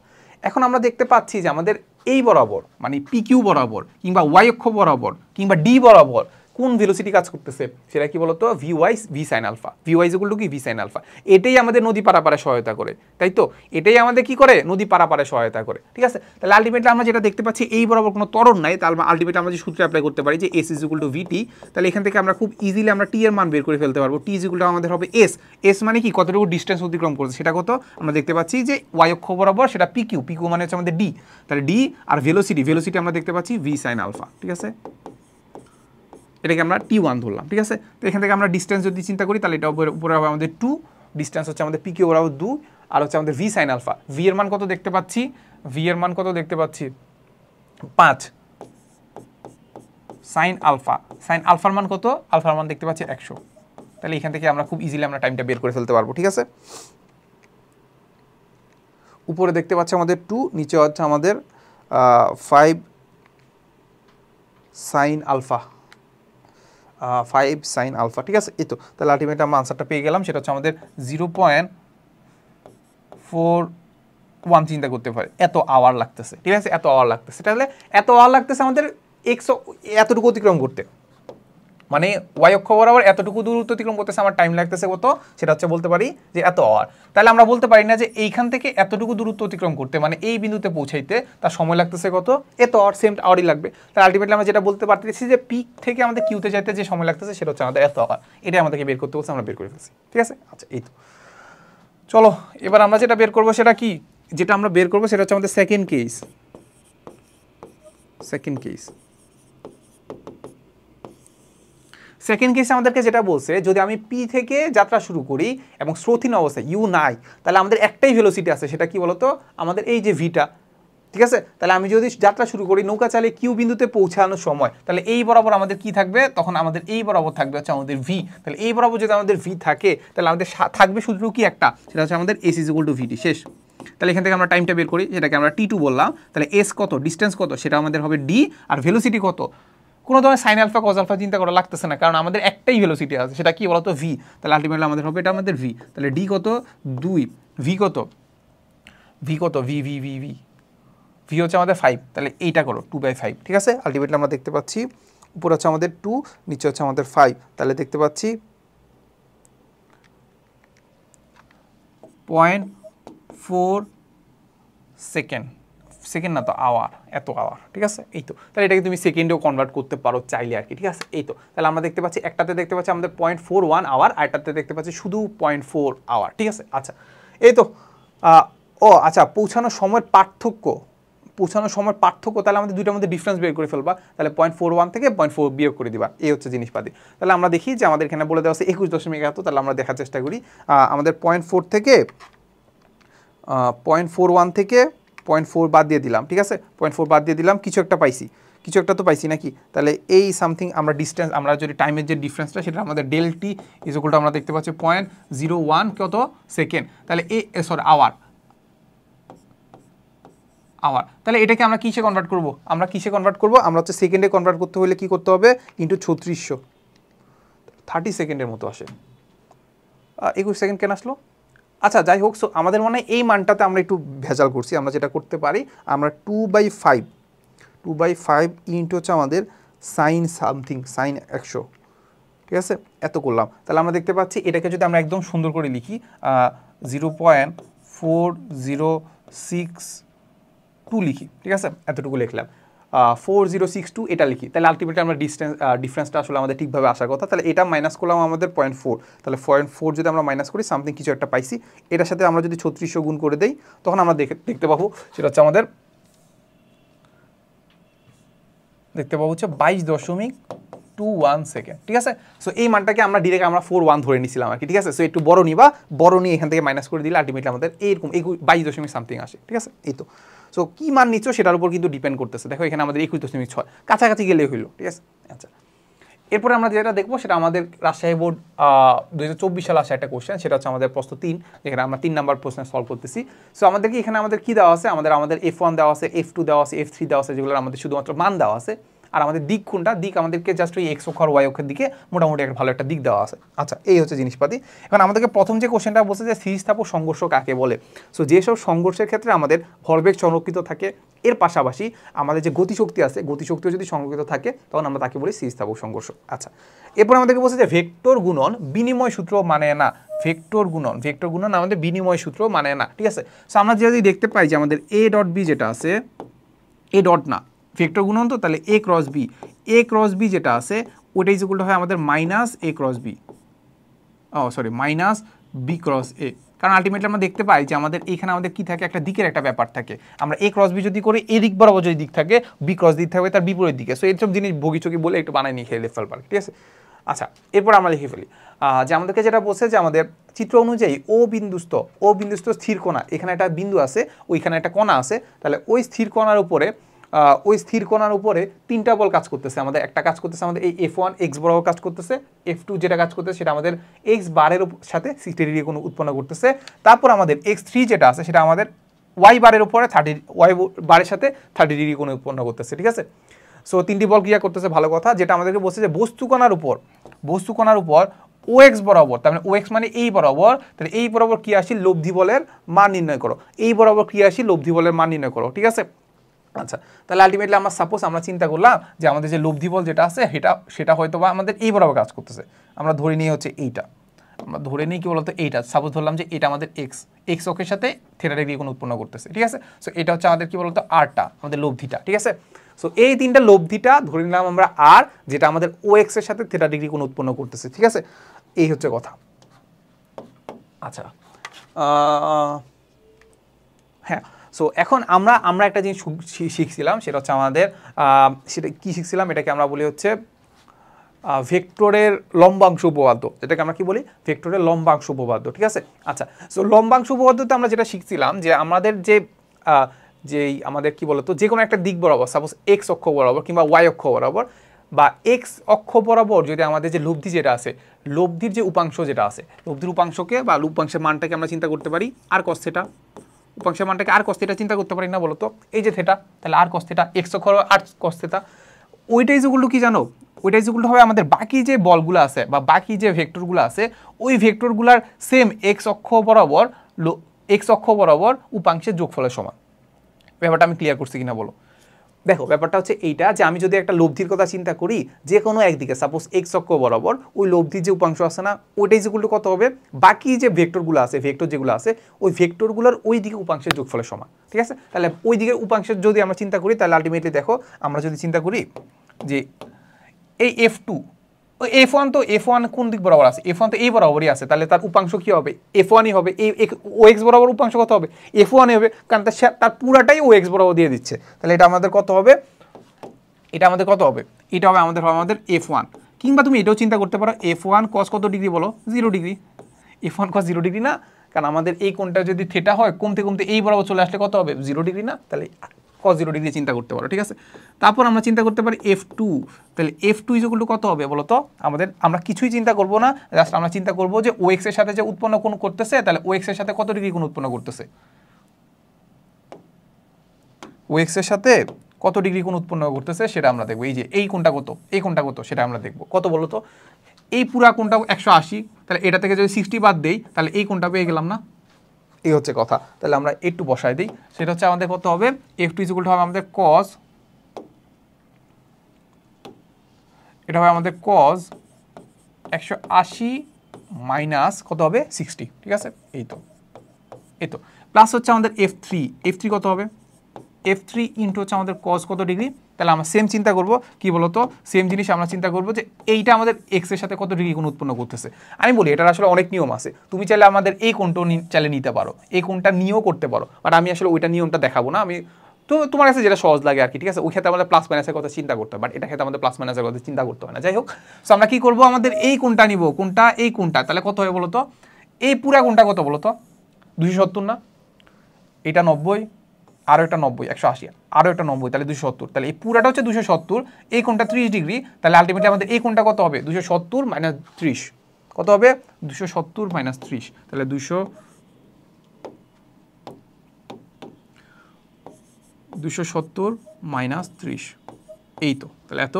এখন আমরা দেখতে পাচ্ছি যে আমাদের এই বরাবর মানে পি কিউ বরাবর কিংবা ওয়াই অক্ষ বরাবর কিংবা ডি বরাবর কোন ভেলোসিটি কাজ করতেছে? সেটা কি বলতো? V Y V sine alpha. V Y equal to কি? V sine alpha. এটাই আমাদের নদী পারাপারে সহায়তা করে, তাই তো? এটাই আমাদের কি করে? নদী পারাপারে সহায়তা করে, ঠিক আছে? তাহলে আলটিমেটলি আমরা যেটা দেখতে পাচ্ছি এই বরাবর কোনো ত্বরণ নাই, তাহলে আলটিমেটলি আমরা যে সূত্র অ্যাপ্লাই করতে পারি যে এস ইজ ইকুয়াল টু ভিটি, তাহলে এখান থেকে আমরা খুব ইজিলি আমরা টি এর মান বের করে ফেলতে পারবো। টি ইজ ইকুয়াল টু আমাদের হবে এস। এস মানে কি? কতটুকু ডিস্টেন্স অতিক্রম করছে, সেটা কত? আমরা দেখতে পাচ্ছি যে ওয়াই অক্ষ বরাবর সেটা পি কিউ, পি কিউ মানে হচ্ছে আমাদের ডি, তাহলে ডি আর ভেলোসিটি আমরা দেখতে পাচ্ছি ভি সাইন আলফা, ঠিক আছে? এটাকে আমরা টি ওয়ান ধরলাম, ঠিক আছে? তো এখান থেকে আমরা ডিস্টেন্স যদি চিন্তা করি, তাহলে এটা উপরে হবে আমাদের 2, ডিস্টেন্স হচ্ছে আমাদের পি কিউ বরাবর 2, আর হচ্ছে আমাদের ভি সাইন আলফা। ভি এর মান কত দেখতে পাচ্ছি? ভি এর মান কত দেখতে পাচ্ছি? 5 সাইন আলফা। সাইন আলফার মান কত? আলফার মান দেখতে পাচ্ছি 100। তাহলে এখান থেকে আমরা খুব ইজিলি আমরা টাইমটা বের করে ফেলতে পারবো, ঠিক আছে? উপরে দেখতে পাচ্ছি আমাদের 2, নিচে হচ্ছে আমাদের 5 সাইন আলফা, 5 সাইন আলফা, ঠিক আছে? এই তো, তাহলে আলটিমেটলি আমরা আনসারটা পেয়ে গেলাম, সেটা হচ্ছে আমাদের 0.41 চিন্তা করতে পারে এত আওয়ার লাগতেছে, ঠিক আছে? এত আওয়ার লাগতেছে, তাহলে এত আওয়ার লাগতেছে আমাদের এক্স এতটুকু অতিক্রম করতে, মানে ওয়াই অক্ষ বরাবর এতটুকু দূরত্ব অতিক্রম করতেছে, আমার টাইম লাগতেছে কত? সেটা হচ্ছে বলতে পারি যে এত আওয়ার। তাহলে আমরা বলতে পারি না যে এইখান থেকে এতটুকু দূরত্ব অতিক্রম করতে মানে এই বিন্দুতে পৌঁছাইতে তার সময় লাগতেছে কত? এত আওয়ার, সেম আওয়ারই লাগবে। তাহলে আলটিমেটলি আমরা যেটা বলতে পারতেছি যে পিক থেকে আমাদের কিউতে যাইতে যে সময় লাগতেছে সেটা হচ্ছে আমাদের এত আওয়ার। এটাই আমাদেরকে বের করতে বলছে, আমরা বের করে ফেলছি, ঠিক আছে? আচ্ছা, এই তো। চলো এবার আমরা যেটা বের করবো সেটা কি? যেটা আমরা বের করবো সেটা হচ্ছে আমাদের সেকেন্ড কেস। সেকেন্ড কেসে আমাদেরকে যেটা বলছে, যদি আমি পি থেকে যাত্রা শুরু করি এবং স্রোতহীন অবস্থায় ইউ নাই, তাহলে আমাদের একটাই ভেলোসিটি আছে, সেটা কি বলতো? আমাদের এই যে ভিটা, ঠিক আছে, তাহলে আমি যদি যাত্রা শুরু করি নৌকা চালিয়ে কিউ বিন্দুতে পৌঁছানোর সময়, তাহলে এই বরাবর আমাদের কি থাকবে, তখন আমাদের এই বরাবর থাকবে হচ্ছে আমাদের ভি। তাহলে এই বরাবর যদি আমাদের ভি থাকে তাহলে আমাদের থাকবে সূত্র কি একটা, সেটা হচ্ছে আমাদের এস ইজ ইকুয়াল টু ভিটি। শেষ। তাহলে এখান থেকে আমরা টাইমটা বের করি, যেটাকে আমরা টি2 বললাম। তাহলে এস কত, ডিস্টেন্স কত, সেটা আমাদের হবে ডি, আর ভেলোসিটি কত, কোনো ধরনের সাইন আলফা কজ আলফা চিন্তা করা লাগতেছে না, কারণ আমাদের একটাই ভেলোসিটি আছে, সেটা কি বলতো, ভি। তাহলে আলটিমেটলি আমাদের হবে এটা আমাদের ভি। তাহলে ডি কত 2, ভি কত, ভি কত, V V V V V হচ্ছে আমাদের 5, তাহলে এইটা করো 2/5। ঠিক আছে, আলটিমেটলি আমরা দেখতে পাচ্ছি উপর হচ্ছে আমাদের 2, নিচে হচ্ছে আমাদের 5, তাহলে দেখতে পাচ্ছি 0.4 সেকেন্ড, সেকেন্ড না তো আওয়ার, এত আওয়ার। ঠিক আছে, এই তো, তাহলে এটাকে তুমি সেকেন্ডেও কনভার্ট করতে পারো চাইলে আর কি। ঠিক আছে, এই তো, তাহলে আমরা দেখতে পাচ্ছি একটাতে দেখতে পাচ্ছি আমাদের 0.41 আওয়ার, আর একটাতে দেখতে পাচ্ছি শুধু 0.4 আওয়ার। ঠিক আছে, আচ্ছা এই তো। আচ্ছা, পৌঁছানোর সময়ের পার্থক্য, তাহলে আমাদের দুইটার মধ্যে ডিফারেন্স বের করে ফেলবা, তাহলে 0.41 থেকে 0.4 বিয়োগ করে দিবা, এই হচ্ছে জিনিসপাতি। তাহলে আমরা দেখি যে আমাদের এখানে বলে দেওয়া আছে 21.71, তাহলে আমরা দেখার চেষ্টা করি আমাদের 0.4 থেকে 0.41 থেকে 0.4 বাদ দিয়ে দিলাম। ঠিক আছে, 0.4 বাদ দিয়ে দিলাম, কিছু একটা পাইছি, কিছু একটা তো পাইছি নাকি, তাহলে এই সামথিং আমরা ডিস্টেন্স, আমরা যদি টাইমের যে ডিফারেন্সটা সেটা আমাদের del T is equal to আমরা দেখতে পাচ্ছি 0.01 কত সেকেন্ড, তাহলে আওয়ার, তাহলে এটাকে আমরা কিসে কনভার্ট করব, আমরা হচ্ছে সেকেন্ডে কনভার্ট করতে হলে কি করতে হবে, ইন্টু 3600, 30 সেকেন্ডের মতো আসে। 21 সেকেন্ড কেন আসলো? আচ্ছা যাই হোক, সো আমাদের মনে হয় এই মানটাতে আমরা একটু ভেজাল করছি। আমরা যেটা করতে পারি, আমরা 2/5 ইন্টু হচ্ছে আমাদের সাইন সামথিং, সাইন 100, ঠিক আছে, এত করলাম। তাহলে আমরা দেখতে পাচ্ছি এটাকে যদি আমরা একদম সুন্দর করে লিখি 0.4062 লিখি। ঠিক আছে, এতটুকু লিখলাম, 4062 এটা লিখি, তাহলে আলটিমেটলি আমরা ডিফারেন্সটা আসলে আমাদের ঠিকভাবে আসার কথা। তাহলে এটা মাইনাস করলাম আমাদের 0.4, তাহলে 0.4 যদি আমরা মাইনাস করি সামথিং কিছু একটা পাইছি, এটার সাথে আমরা যদি 3600 গুণ করে দেই তখন আমরা দেখতে পাবো সেটা হচ্ছে আমাদের 22.21 সেকেন্ড। ঠিক আছে, সো এই মানটাকে আমরা ডিরেক্ট আমরা 41 ধরে নিছিলাম আর কি। ঠিক আছে, সো একটু বড় নিবা, বড় নিয়ে এখান থেকে মাইনাস করে দিলে আলটিমেটলি আমাদের এইরকম 22 সামথিং আসে। ঠিক আছে, এই তো। সো কী মান নিচ্ছ সেটার উপর কিন্তু ডিপেন্ড করতেছে। দেখো এখানে আমাদের 21.6, কাছাকাছি গেলে হইলো। ঠিক আছে, আচ্ছা এরপরে আমরা যেটা দেখবো সেটা আমাদের রাজশাহী বোর্ড 2024 সালে আসা একটা কোশ্চেন, সেটা হচ্ছে আমাদের প্রশ্ন 3, যেখানে আমরা 3 নাম্বার প্রশ্ন সলভ করতেছি। সো আমাদেরকে এখানে আমাদের কি দেওয়া আছে, আমাদের F1 দেওয়া আছে, F2 দেওয়া আছে, F3 দেওয়া আছে, যেগুলো আমাদের শুধুমাত্র মান দেওয়া আছে, আর আমাদের দিক কোনটা, দিক আমাদেরকে জাস্ট ওই এক্স অক্ষ আর ওয়াই অক্ষের দিকে মোটামুটি একটা ভালো একটা দিক দেওয়া আছে। আচ্ছা এই হচ্ছে জিনিসপাতি। এখন আমাদেরকে প্রথম যে কোশ্চেনটা বলছে যে স্থিতিস্থাপক সংঘর্ষ কাকে বলে। সো যেসব সংঘর্ষের ক্ষেত্রে আমাদের ভরবেগ সংরক্ষিত থাকে, এর পাশাপাশি আমাদের যে গতিশক্তি আছে, গতিশক্তিও যদি সংরক্ষিত থাকে তখন আমরা তাকে বলি স্থিতিস্থাপক সংঘর্ষ। আচ্ছা এরপর আমাদেরকে বলছে যে ভেক্টর গুণন বিনিময় সূত্র মানে না, ভেক্টর গুণন আমাদের বিনিময় সূত্র মানে না। ঠিক আছে, সো আমরা যদি দেখতে পাই যে আমাদের এ ডট বি যেটা আছে, এ ডট না ভেক্টর গুণন, তো তাহলে এ ক্রস বি যেটা আছে ওটা ইজ ইকুয়াল টু হয় আমাদের minus A cross B, minus B cross A. কারণ আলটিমেটলি আমরা দেখতে পাই যে আমাদের এখানে আমাদের কি থাকে, একটা দিকের একটা ব্যাপার থাকে। আমরা এ ক্রস বি যদি করি, এদিক বরাবর যদি দিক থাকে, বি ক্রস দিক থাকবে তার বিপরীত দিকে। সো এইসব জিনিস বগিচকি বলে একটু বানাই নিয়ে খেলে ফেলবার। ঠিক আছে, আচ্ছা এরপর আমরা লিখে ফেলি যে আমাদেরকে যেটা বলছে যে আমাদের চিত্র অনুযায়ী ও বিন্দুস্থ স্থির কোণা, এখানে একটা বিন্দু আছে, ওইখানে একটা কোণা আছে, তাহলে ওই স্থির কোণার উপরে 3টা বল কাজ করতেছে। আমাদের একটা কাজ করতেছে আমাদের এই F1 এক্স বরাবর কাজ করতেছে, F2 যেটা কাজ করতেছে সেটা আমাদের এক্স বারের সাথে 60 ডিগ্রি কোণ উৎপন্ন করতেছে। তারপর আমাদের X3 যেটা আছে সেটা আমাদের ওয়াই বারের উপরে ওয়াই বারের সাথে 30 ডিগ্রি কোণ উৎপন্ন করতেছে। ঠিক আছে, সো 3টি বল ক্রিয়া করতেছে, ভালো কথা। যেটা আমাদেরকে বলছে যে বস্তু কণার উপর ও এক্স বরাবর, তার মানে ও এক্স মানে এই বরাবর, তাহলে এই বরাবর ক্রিয়াশীল লব্ধি বলের মান নির্ণয় করো, এই বরাবর ক্রিয়াশীল লব্ধি বলের মান নির্ণয় করো। ঠিক আছে, আচ্ছা তাহলে আলটিমেটলি আমরা সাপোজ আমরা চিন্তা করলাম যে আমাদের যে লব্ধি বল যেটা আছে সেটা হয়তো বা আমাদের এই বরাবর কাজ করতেছে। আমরা ধরে নিই হচ্ছে এইটা, আমরা ধরে নিই কি বলতো এইটা, সাপোজ ধরলাম যে এটা আমাদের এক্স অক্ষের সাথে থিটা ডিগ্রি কোণ উৎপন্ন করতেছে। ঠিক আছে, সো এটা হচ্ছে আমাদের কি বলতো আরটা, আমাদের লব্ধিটা। ঠিক আছে, সো এই 3টা লব্ধিটা ধরে নিলাম আমরা আর, যেটা আমাদের ও এক্স এর সাথে থিটা ডিগ্রি কোণ উৎপন্ন করতেছে। ঠিক আছে, এই হচ্ছে কথা। আচ্ছা হ্যাঁ, সো এখন আমরা একটা জিনিস শিখছিলাম, সেটা হচ্ছে আমাদের সেটা কি শিখছিলাম, এটাকে আমরা বলি হচ্ছে ভেক্টরের লম্বাংশ উপপাদ্য, যেটাকে আমরা কি বলি, ভেক্টরের লম্বাংশ উপপাদ্য। ঠিক আছে, আচ্ছা সো লম্বাংশ উপপাদ্যতে আমরা যেটা শিখছিলাম যে আমাদের যে যেই আমাদের কি বলতো যে কোনো একটা দিক বরাবর, সাপোজ এক্স অক্ষ বরাবর কিংবা ওয়াই অক্ষ বরাবর বা এক্স অক্ষ বরাবর যদি আমাদের যে লব্ধি যেটা আছে, লব্ধির যে উপাংশ যেটা আছে, লব্ধির উপাংশকে বা উপাংশের মানটাকে আমরা চিন্তা করতে পারি আর কস থিটা, উপাংশের মানটাকে আর কস থিটা চিন্তা করতে পারি না বলতো, এই যে থিটা, তাহলে আর কস থিটা, এক্স অক্ষ আর কস থিটা, ওইটাই যেগুলো কি জানো, ওইটাই যেগুলো হবে আমাদের বাকি যে বলগুলো আছে বা বাকি যে ভেক্টরগুলো আছে, ওই ভেক্টরগুলার সেম এক্স অক্ষ বরাবর উপাংশের যোগফলের সমান। ব্যাপারটা আমি ক্লিয়ার করছি কিনা বলো। দেখো ব্যাপারটা হচ্ছে এইটা যে আমি যদি একটা লব্ধির কথা চিন্তা করি যে কোনো একদিকে, সাপোজ এক্স অক্ষ বরাবর, ওই লব্ধির যে উপাংশ আছে না, ওইটাই যেগুলো কত হবে, বাকি যে ভেক্টরগুলো আছে, ভেক্টর যেগুলো আছে, ওই ভেক্টরগুলোর ওই দিকে উপাংশের যোগফলের সমান। ঠিক আছে, তাহলে ওই দিকের উপাংশের যদি আমরা চিন্তা করি, তাহলে আলটিমেটলি দেখো আমরা যদি চিন্তা করি যে এই F2, F1 তো F1 কোন দিক বরাবর আছে, F1 তো এই বরাবরই আছে, তাহলে তার উপাংশ কি হবে, F1ই হবে। এই OX বরাবর উপাংশ কত হবে, F1ই হবে, কারণ তার পুরাটাই OX বরাবর দিয়ে দিচ্ছে। তাহলে এটা আমাদের কত হবে, এটা আমাদের কত হবে, এটা হবে আমাদের F1। কিংবা তুমি এটাও চিন্তা করতে পারো F1 cos কত ডিগ্রি বলো, 0 ডিগ্রি। F1 cos 0 ডিগ্রি না, কারণ আমাদের এই কোণটা যদি থিটা হয়, কমতে কমতে এই বরাবর চলে আসলে কত হবে, 0 ডিগ্রি না, তাহলে cos 0 ডিগ্রি চিন্তা করতে পারো। ঠিক আছে, তারপর আমরা চিন্তা করতে পারি F2, তাহলে F2 ইকুয়াল টু কত হবে বলো তো, আমরা কিছুই চিন্তা করব না, জাস্ট আমরা চিন্তা করব যে OX এর সাথে যে উৎপন্ন কোণ করতেছে, তাহলে OX এর সাথে কত ডিগ্রি কোণ উৎপন্ন করতেছে, OX এর সাথে কত ডিগ্রি কোণ উৎপন্ন করতেছে সেটা আমরা দেখবো। এই যে এই কোণটা কত, এই কোণটা কত, সেটা আমরা দেখবো। কত বলো তো, এই পুরা কোণটা 180, তাহলে এটা থেকে যদি 60 বাদ দেই, তাহলে এই কোণটা পেয়ে গেলাম না, এই হচ্ছে কথা। তাহলে আমরা একটু বসায় দিই, সেটা হচ্ছে আমাদের কত হবে, F2 ইকুয়াল টু হবে আমাদের cos, এটা হবে আমাদের cos 180 মাইনাস কত হবে 60। ঠিক আছে, এই তো প্লাস হচ্ছে আমাদের F3 কত হবে, F3 ইন্টু হচ্ছে আমাদের cos কত ডিগ্রি। তাহলে আমরা সেম চিন্তা করব, কি বলতো, সেম জিনিস আমরা চিন্তা করব যে এইটা আমাদের x এর সাথে কত ডিগ্রি কোণ উৎপন্ন করতেছে। আমি বলি এটার আসলে অনেক নিয়ম আছে, তুমি চাইলে আমাদের এই কোণটা চাইলে নিতে পারো, এই কোণটা নিয়েও করতে পারো, বাট আমি আসলে ওইটা নিয়মটা দেখাবো না, আমি তো তোমার কাছে যেটা সহজ লাগে আর কি। ঠিক আছে, ওই ক্ষেত্রে আমাদের প্লাস মাইনাসের কথা চিন্তা করতে হয়, বাট এটা ক্ষেত্রে আমাদের প্লাস মাইনাসের কথা চিন্তা করতে হয় না। যাই হোক, সো আমরা কি করবো, আমাদের এই কোণটা নিব, কোনটা, এই কোণটা, তাহলে কত হবে বলতো, এই পুরা কোণটা কত বলতো, 270 না, এটা 90, আরও একটা 90, 180, আরও একটা 90, তাহলে 270, তাহলে এই পুরাটা হচ্ছে 270, এই কোণটা 30 ডিগ্রি, তাহলে আলটিমেটলি আমাদের এই কোণটা কত হবে, 270 মাইনাস 30, কত হবে, 270 মাইনাস 30, তাহলে 270 মাইনাস 30, এই তো। তাহলে এত,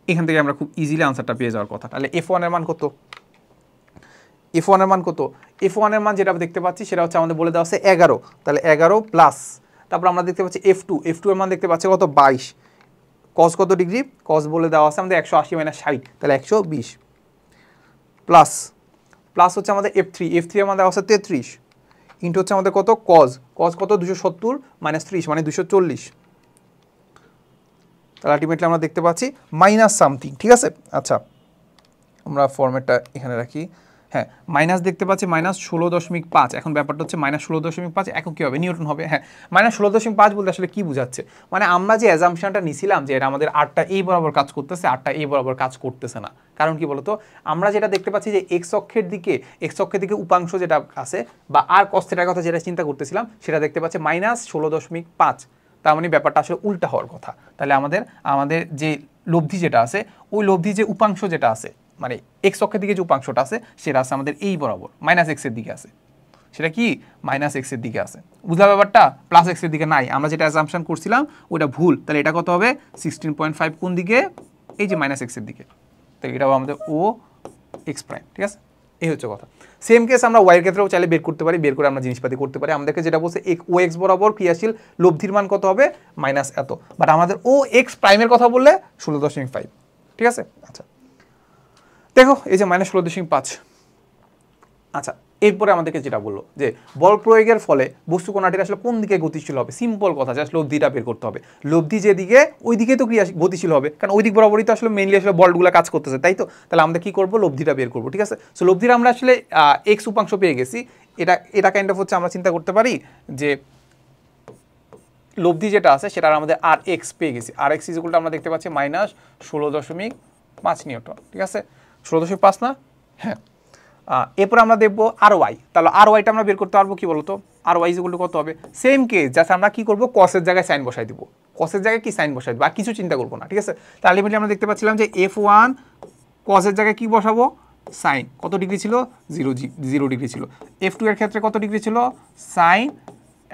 এখান থেকে আমরা খুব ইজিলি আনসারটা পেয়ে যাওয়ার কথা। তাহলে F1 এর মান কত, F1 এর মান কত, F1 এর মান যেটা দেখতে পাচ্ছি সেটা হচ্ছে আমাদের বলে দেওয়া আছে 11, তাহলে 11 প্লাস, তারপর আমরা দেখতে পাচ্ছি F2 এর মান দেখতে পাচ্ছি কত, 22, cos কত ডিগ্রি, cos বলে দেওয়া আছে আমাদের 180 মাইনাস 60, তাহলে 120, প্লাস হচ্ছে আমাদের F3 এর মান দেওয়া আছে 33, ইন্টু হচ্ছে আমাদের কত, cos কত 270 মাইনাস 30 মানে 240, তাহলে আলটিমেটলি আমরা দেখতে পাচ্ছি মাইনাস সামথিং। ঠিক আছে, আচ্ছা আমরা ফরম্যাটটা এখানে রাখি, হ্যাঁ মাইনাস দেখতে পাচ্ছি -16.5, এখন ব্যাপারটা হচ্ছে -16.5 এখন কী হবে, নিউটন হবে। হ্যাঁ, -16.5 বলতে আসলে কি বোঝাচ্ছে, মানে আমরা যে অ্যাজাম্পশনটা নিছিলাম যে এটা আমাদের 8টা এই বরাবর কাজ করতেছে, 8টা এই বরাবর কাজ করতেছে না, কারণ কি বলতো, আমরা যেটা দেখতে পাচ্ছি যে এক্স অক্ষের দিকে উপাংশ যেটা আছে বা আর cos থিটার কথা যেটা চিন্তা করতেছিলাম সেটা দেখতে পাচ্ছি -16.5, তার মানে ব্যাপারটা আসলে উল্টা হওয়ার কথা। তাহলে আমাদের যে লব্ধি যেটা আছে, ওই লব্ধি যে উপাংশ যেটা আছে, মানে এক্স অক্ষের দিকে যে উপাংশটা আছে সেটা আছে আমাদের এই বরাবর -x এর দিকে আছে, সেটা কি -x এর দিকে আছে, বুঝলা ব্যাপারটা, +x এর দিকে নাই, আমরা যেটা অ্যাজাম্পশন করছিলাম ওটা ভুল। তাহলে এটা কত হবে 16.5 কোন দিকে, এই যে -x এর দিকে, তাহলে এটা হবে আমাদের OX প্রাইম। ঠিক আছে, এই হচ্ছে কথা। সেম কেস আমরা ওয়াই এর ক্ষেত্রেও চাইলে বের করতে পারি, বের করে আমরা জিনিসপাতি করতে পারি। আমাদেরকে যেটা বলছে OX বরাবর ক্রিয়াশীল লব্ধির মান কত হবে, মাইনাস এত, বাট আমাদের OX প্রাইমের কথা বললে 16.5। ঠিক আছে, আচ্ছা দেখো এই যে -16.5। আচ্ছা, এরপরে আমাদেরকে যেটা বললো যে বল প্রয়োগের ফলে বস্তু কণাটির আসলে কোন দিকে গতিশীল হবে, সিম্পল কথা, জাস্ট লব্ধিটা বের করতে হবে। লব্ধি যেদিকে ওই দিকে তো গতিশীল হবে, কারণ ওই দিক বরাবরই তো আসলে মেইনলি আসলে বলগুলো কাজ করতেছে, তাই তো। তাহলে আমরা কি করবো, লব্ধিটা বের করবো। ঠিক আছে, সো লব্ধিটা আমরা আসলে এক্স উপাংশ পেয়ে গেছি, এটা কাইন্ড অফ হচ্ছে আমরা চিন্তা করতে পারি যে লব্ধি যেটা আছে সেটা আমাদের আর এক্স পেয়ে গেছি, আর এক্স ইকুয়ালটা আমরা দেখতে পাচ্ছি -16.5 নিউটন। ঠিক আছে, 16.5 না, হ্যাঁ। এরপর আমরা দেখবো আর ওয়াই, তাহলে আর ওয়াইটা আমরা বের করতে পারবো কি বলতো, আর ওয়াই ইকুয়াল টু কত হবে সেম কেস, জাস্ট আমরা কি করব কসের জায়গায় সাইন বসাই দিব, কসের জায়গায় কি সাইন বসাই দিব, আর কিছু চিন্তা করবো না, ঠিক আছে। তাহলে আলটিমেটলি আমরা দেখতে পাচ্ছিলাম যে F1 কসের জায়গায় কি বসাবো সাইন, কত ডিগ্রি ছিল 0 ডিগ্রি ছিল। F2 এর ক্ষেত্রে কত ডিগ্রি ছিল সাইন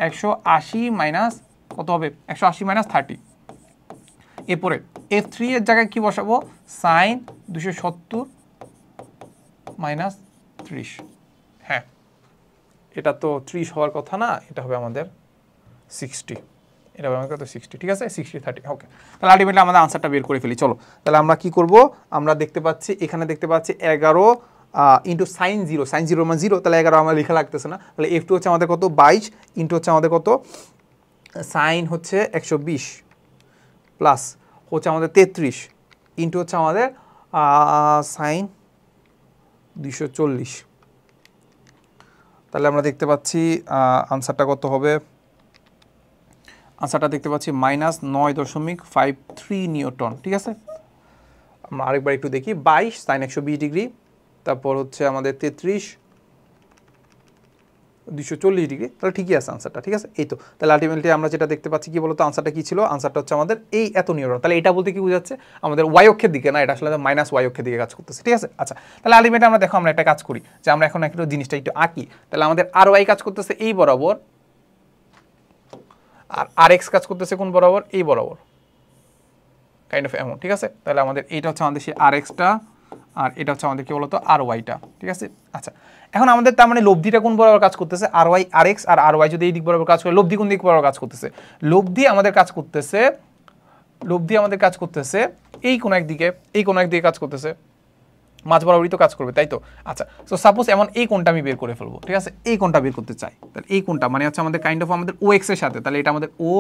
180 মাইনাস কত হবে 180 মাইনাস 30। এরপরে F3 এর জায়গায় কি বসাবো সাইন 270 মাইনাস 30। হ্যাঁ এটা তো 30 হওয়ার কথা না, এটা হবে আমাদের 60, এটা হবে আমাদের কত 60, ঠিক আছে 60 30। ওকে, তাহলে আলটিমেটলি আমাদের আনসারটা বের করে ফেলি। চলো তাহলে আমরা কি করব, আমরা দেখতে পাচ্ছি এখানে দেখতে পাচ্ছি 11 ইন্টু সাইন 0, সাইন 0 মানে 0, তাহলে 11 আমার লেখা লাগতেছে না। তাহলে F2 হচ্ছে আমাদের কত 22 ইন্টু হচ্ছে আমাদের কত সাইন হচ্ছে 120 প্লাস হচ্ছে আমাদের 33 ইন্টু হচ্ছে আমাদের সাইন 240। তাহলে আমরা দেখতে পাচ্ছি আনসারটা কত হবে, আনসারটা দেখতে পাচ্ছি -9.53 নিউটন, ঠিক আছে। আমরা আরেকবার একটু দেখি 22 সাইন 120 ডিগ্রি, তারপর হচ্ছে আমাদের 33 240 ডিগ্রি, তাহলে ঠিকই আছে আনসারটা, ঠিক আছে। এই তো তাহলে আলটিমেটলি আমরা যেটা দেখতে পাচ্ছি কি বলতো আনসারটা কি ছিল, আনসারটা হচ্ছে আমাদের এই এত নিউটন। তাহলে এটা বলতে কি বোঝাচ্ছে আমাদের ওয়াই অক্ষের দিকে না, এটা আসলে মাইনাস ওয়াই অক্ষের দিকে কাজ করতেছে, ঠিক আছে। আচ্ছা তাহলে আলটিমেটলি আমরা দেখো আমরা একটা কাজ করি যে আমরা এখন একটু জিনিসটা একটু আঁকি। তাহলে আমাদের আর ওয়াই কাজ করতেছে এই বরাবর, আর এক্স কাজ করতেছে কোন বরাবর এই বরাবর, কাইন্ড অফ এমন, ঠিক আছে। তাহলে আমাদের এইটা হচ্ছে আমাদের সেই আর এক্সটা, আর এটা হচ্ছে আমাদের কি বলতো আর ওয়াইটা, ঠিক আছে। আচ্ছা এখন আমাদের তার মানে লব্ধিটা কোন বরাবর কাজ করতেছে আর ওয়াই আর এক্স, আর ওয়াই যদি এই দিক বরাবর কাজ করে লব্ধি কোন দিক বরাবর কাজ করতেছে, লব্ধি আমাদের কাজ করতেছে, লব্ধি আমাদের কাজ করতেছে এই কোন একদিকে, এই কোন একদিকে কাজ করতেছে, মাঝ বরাবরই তো কাজ করবে তাই তো। আচ্ছা সো সাপোজ এমন এই কোণটা আমি বের করে ফেলবো, ঠিক আছে, এই কোণটা বের করতে চাই, তাহলে এই কোণটা মানে হচ্ছে আমাদের কাইন্ড অফ আমাদের ও এক্স এর সাথে, তাহলে এটা আমাদের ও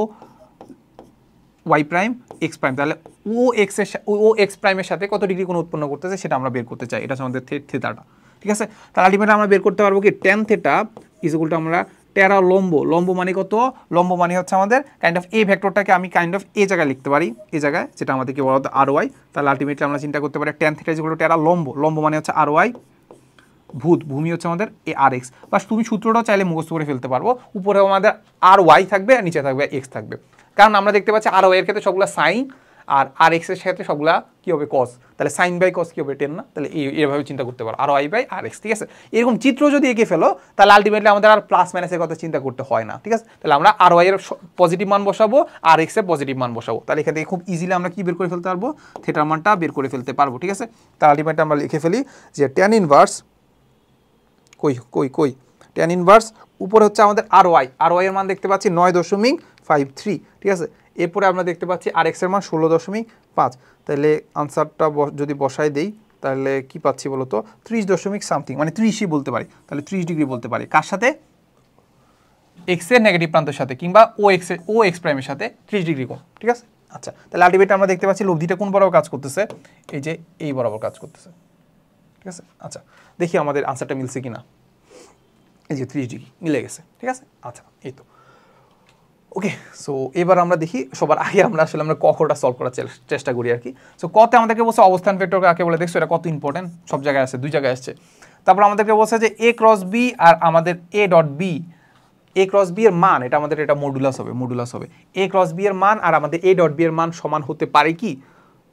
ওয়াই প্রাইম এক্স প্রাইম, তাহলে ও এক্স এর ও এক্স প্রাইমের সাথে কত ডিগ্রি কোণ উৎপন্ন করতেছে সেটা আমরা বের করতে চাই, এটা হচ্ছে আমাদের থিটাটা, ঠিক আছে। তাহলে আলটিমেটলি আমরা বের করতে পারবো কি tan theta is equal to আমরা টেরা লম্ব, লম্ব মানে কত, লম্ব মানে হচ্ছে আমাদের কাইন্ড অফ এই ভেক্টরটাকে আমি কাইন্ড অফ এই জায়গায় লিখতে পারি, এই জায়গায় যেটা আমাদের কি বলতো আর ওয়াই। তাহলে আলটিমেটলি আমরা চিন্তা করতে পারি tan theta is equal two টেরা লম্ব, লম্ব মানে হচ্ছে আর ওয়াই, ভূমি হচ্ছে আমাদের এ আর এক্স, বা তুমি সূত্রটাও চাইলে মুখস্থ করে ফেলতে পারবো, উপরে আমাদের আর ওয়াই থাকবে আর নিচে থাকবে এক্স থাকবে, কারণ আমরা দেখতে পাচ্ছি আর ওয়াই এর ক্ষেত্রে সবগুলো সাইন আর এক্স এর ক্ষেত্রে সবগুলা কি হবে কস, তাহলে সাইন বাই কস কি হবে 10 না, তাহলে এইভাবে চিন্তা করতে পারো আর ওয়াই বাই আর এক্স, ঠিক আছে। এরকম চিত্র যদি এঁকে ফেলো তাহলে আলটিমেটলি আমাদের আর প্লাস মাইনাসের কথা চিন্তা করতে হয় না, ঠিক আছে। তাহলে আমরা আর ওয়াই এর পজিটিভ মান বসাবো আর এক্স এর পজিটিভ মান বসাবো, তাহলে এখান থেকে খুব ইজিলি আমরা কি বের করে ফেলতে পারবো, থিটার মানটা বের করে ফেলতে পারবো, ঠিক আছে। তাহলে আলটিমেটলি আমরা লিখে ফেলি যে ট্যান ইনভার্স কই ট্যান ইনভার্স উপরে হচ্ছে আমাদের আর ওয়াই এর মান দেখতে পাচ্ছি 9.53, ঠিক আছে। এরপরে আমরা দেখতে পাচ্ছি আর এক্স এর মান 16.5, তাহলে আনসারটা যদি বসাই দেই তাহলে কি পাচ্ছি বলতো 30 সামথিং, মানে 30ই বলতে পারি, তাহলে 30 ডিগ্রি বলতে পারি, কার সাথে এক্স এর নেগেটিভ প্রান্তের সাথে কিংবা ও এক্স প্রাইমের সাথে 30 ডিগ্রি কোণ, ঠিক আছে। আচ্ছা তাহলে আলটিমেটলি আমরা দেখতে পাচ্ছি লব্ধিটা কোন বরাবর কাজ করতেছে, এই যে এই বরাবর কাজ করতেছে, ঠিক আছে। আচ্ছা দেখি আমাদের আনসারটা মিলছে কিনা, এই যে 30 ডিগ্রি মিলে গেছে, ঠিক আছে। আচ্ছা এই তো ওকে, সো এবার আমরা দেখি সবার আগে আমরা আসলে আমরা কটা সলভ করার চেষ্টা করি আর কি। সো কতে আমাদেরকে বলছে অবস্থান ভেক্টর কাকে বলে, দেখছো এটা কত ইম্পর্টেন্ট, সব জায়গায় আছে, দুই জায়গায় আসছে। তারপর আমাদেরকে বলছে যে এ ক্রস বি আর আমাদের A dot B, A cross B এর মান এটা আমাদের এটা মডুলাস হবে, এ ক্রস বি এর মান আর আমাদের এ ডট বি এর মান সমান হতে পারে কি,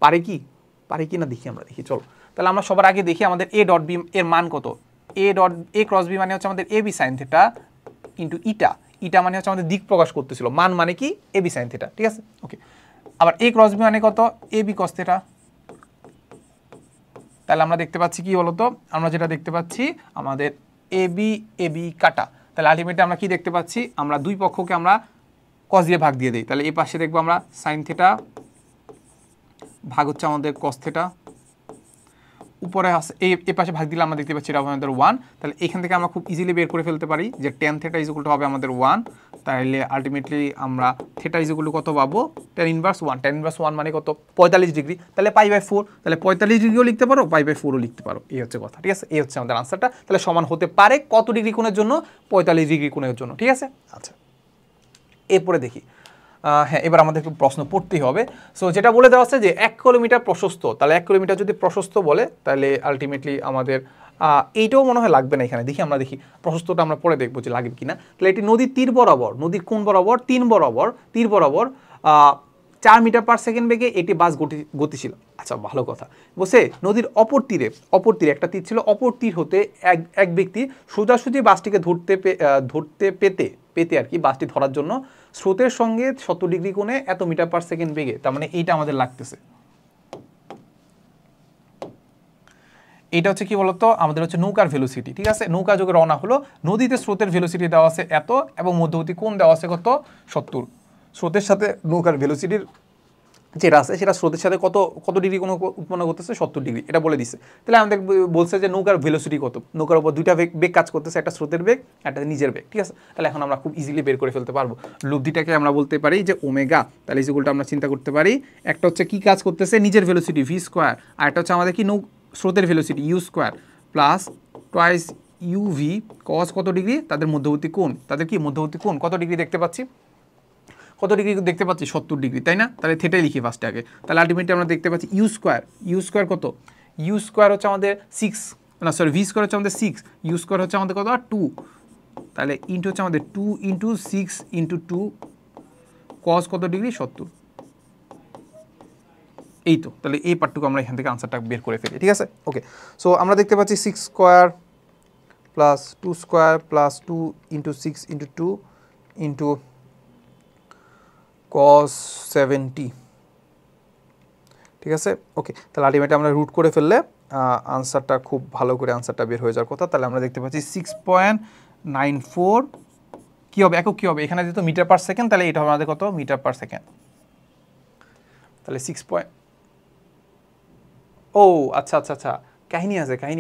পারে কি না দেখি, আমরা দেখি চলো। তাহলে আমরা সবার আগে দেখি আমাদের এ ডট বি এর মান কত, এ ক্রস বি মানে হচ্ছে আমাদের A B sine theta into ইটা মানে হচ্ছে আমাদের দিক প্রকাশ করতেছিল, মান মানে কি এ বি সাইন থিটা, ঠিক আছে। ওকে, আবার এ ক্রস বি মানে কত এ বি কস থিটা, তাহলে আমরা দেখতে পাচ্ছি কি বলতো, আমরা যেটা দেখতে পাচ্ছি আমাদের এ বি কাটা, তাহলে আলটিমেটলি আমরা কি দেখতে পাচ্ছি, আমরা দুই পক্ষকে আমরা কস দিয়ে ভাগ দিয়ে দিই, তাহলে এই পাশে দেখবো আমরা সাইন থিটা ভাগ হচ্ছে আমাদের কস থিটা, উপরে এই পাশে ভাগ দিলে আমরা দেখতে পাচ্ছি এটা হবে আমাদের 1, তাহলে এখান থেকে আমরা খুব ইজিলি বের করে ফেলতে পারি যে tan theta is equal two হবে আমাদের 1, তাহলে আলটিমেটলি আমরা থিটা ইজ ইকুয়াল টু কত পাবো ট্যান ইনভার্স 1, ট্যান ইনভার্স 1 মানে কত 45 ডিগ্রি, তাহলে π/4, তাহলে 45 ডিগ্রিও লিখতে পারো π/4ও লিখতে পারো, এই হচ্ছে কথা, ঠিক আছে। এই হচ্ছে আমাদের আনসারটা, তাহলে সমান হতে পারে কত ডিগ্রি কোণের জন্য 45 ডিগ্রি কোণের জন্য, ঠিক আছে। আচ্ছা এরপরে দেখি হ্যাঁ, এবার আমাদের একটু প্রশ্ন পড়তেই হবে। সো যেটা বলে দেওয়া আছে যে 1 কিলোমিটার প্রশস্ত, তাহলে 1 কিলোমিটার যদি প্রশস্ত বলে তাহলে আলটিমেটলি আমাদের এইটাও মনে হয় লাগবে না এখানে, দেখি প্রশস্তটা আমরা পরে দেখবো যে লাগবে কিনা। তাহলে এটি নদীর তীর বরাবর, নদীর কোন বরাবর, তীর বরাবর 4 মিটার পার সেকেন্ড বেগে এটি বাস গতিশীল। আচ্ছা, ভালো কথা বলছে নদীর অপর তীরে একটা তীর ছিল, অপর তীর হতে এক ব্যক্তি সোজাসুজি বাসটিকে পেতে আর কি, বাসটি ধরার জন্য স্রোতের সঙ্গে 70 ডিগ্রি কোণে এত মিটার পার সেকেন্ড বেগে, তার মানে এইটা আমাদের লাগতেছে। এটা হচ্ছে কি বলতো, আমাদের হচ্ছে নৌকার ভেলোসিটি, ঠিক আছে। নৌকা যোগে রওনা হলো, নদীতে স্রোতের ভেলোসিটি দেওয়া আছে এত, এবং মধ্যবর্তী কোণ দেওয়া আছে কত, 70। স্রোতের সাথে নৌকার ভেলোসিটির যেটা আছে সেটা স্রোতের সাথে কত ডিগ্রি কোণ উৎপন্ন করতেছে, 70 ডিগ্রি, এটা বলে দিচ্ছে। তাহলে আমাদের বলছে যে নৌকার ভেলোসিটি কত, নৌকার উপর দুইটা বেগ কাজ করতেছে, একটা স্রোতের বেগ, একটা নিজের বেগ, ঠিক আছে। তাহলে এখন আমরা খুব ইজিলি বের করে ফেলতে পারবো। লব্ধিটাকে আমরা বলতে পারি যে ওমেগা, তাহলে ইকুয়ালটা আমরা চিন্তা করতে পারি, একটা হচ্ছে কি কাজ করতেছে, নিজের ভেলোসিটি ভি স্কোয়ার, আর একটা হচ্ছে আমাদের কি স্রোতের velocity U square plus twice UV cos কত ডিগ্রি, তাদের মধ্যবর্তী কোণ, কত ডিগ্রি দেখতে পাচ্ছি, 70 ডিগ্রি, তাই না। তাহলে থেটাই লিখি ফার্স্টে আগে। তাহলে আলটিমেটলি আমরা দেখতে পাচ্ছি ইউ স্কোয়ার কত, ইউ স্কোয়ার হচ্ছে আমাদের 6, না সরি ভি স্কোয়ার হচ্ছে আমাদের 6, ইউ স্কোয়ার হচ্ছে আমাদের কত 2, তাহলে ইন্টু হচ্ছে আমাদের 2 × 6 × 2 কস কত ডিগ্রি, 70। এই তো, তাহলে এই পার্টটুকু আমরা এখান থেকে আনসারটা বের করে ফেলি, ঠিক আছে। ওকে, সো আমরা দেখতে পাচ্ছি 6 square plus 2 square plus 2 × 6 × 2 into cos 70, ঠিক আছে। ওকে, তাহলে আলটিমেটলি আমরা রুট করে ফেললে আনসারটা খুব ভালো করে আনসারটা বের হয়ে যাওয়ার কথা। তাহলে আমরা দেখতে পাচ্ছি 6.94 কী হবে, একক কী হবে, এখানে যেহেতু মিটার পার সেকেন্ড, তাহলে এটা হবে আমাদের কত, মিটার পার সেকেন্ড। তাহলে 6 পয়েন্ট, ও আচ্ছা, কাহিনী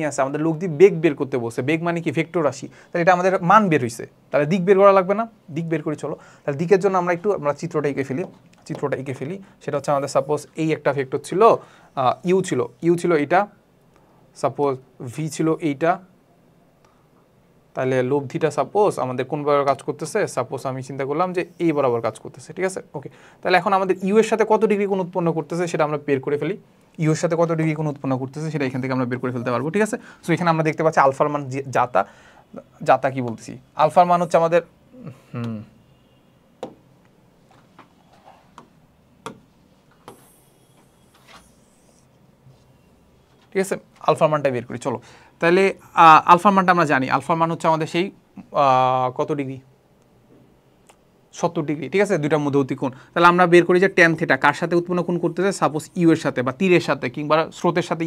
আছে, আমাদের লোকদ্বীপ বেগ বের করতে বলছে, বেগ মানে কি, ভেক্টর রাশি, তাহলে এটা আমাদের মান বের হয়েছে, তাহলে দিক বের করা লাগবে না, দিক বের করি চলো। তাহলে দিকের জন্য আমরা চিত্রটা এঁকে ফেলি, সেটা হচ্ছে আমাদের সাপোজ এই একটা ভেক্টর ছিল, ইউ ছিল এইটা, সাপোজ ভি ছিল এইটা, তাহলে লব্ধিটা সাপোজ আমাদের কোন বরাবর কাজ করতেছে, সাপোজ আমি চিন্তা করলাম যে এই বরাবর কাজ করতেছে, ঠিক আছে। ওকে, তাহলে এখন আমাদের ইউ এর সাথে কত ডিগ্রি কোণ উৎপন্ন করতেছে সেটা আমরা বের করে ফেলি, ইউ এর সাথে কত ডিগ্রি কোণ উৎপন্ন করতেছে সেটা এখান থেকে আমরা বের করে ফেলতে পারবো, ঠিক আছে। সো এখানে আমরা দেখতে পাচ্ছি আলফার মান জাতা কি বলতেছি, আলফার মান হচ্ছে আমাদের ঠিক আছে, আলফার মানটা বের করি চলো। তাহলে আলফার মানটা আমরা জানি, আলফার মান হচ্ছে আমাদের সেই কত ডিগ্রি, 70 ডিগ্রি, ঠিক আছে, দুইটার মধ্যবর্তী কোণ। তাহলে আমরা বের করি যে ট্যান থিটা কার সাথে উৎপন্ন কোণ করতেছে, সাপোজ ইউ এর সাথে বা তীরের সাথে কিংবা স্রোতের সাথে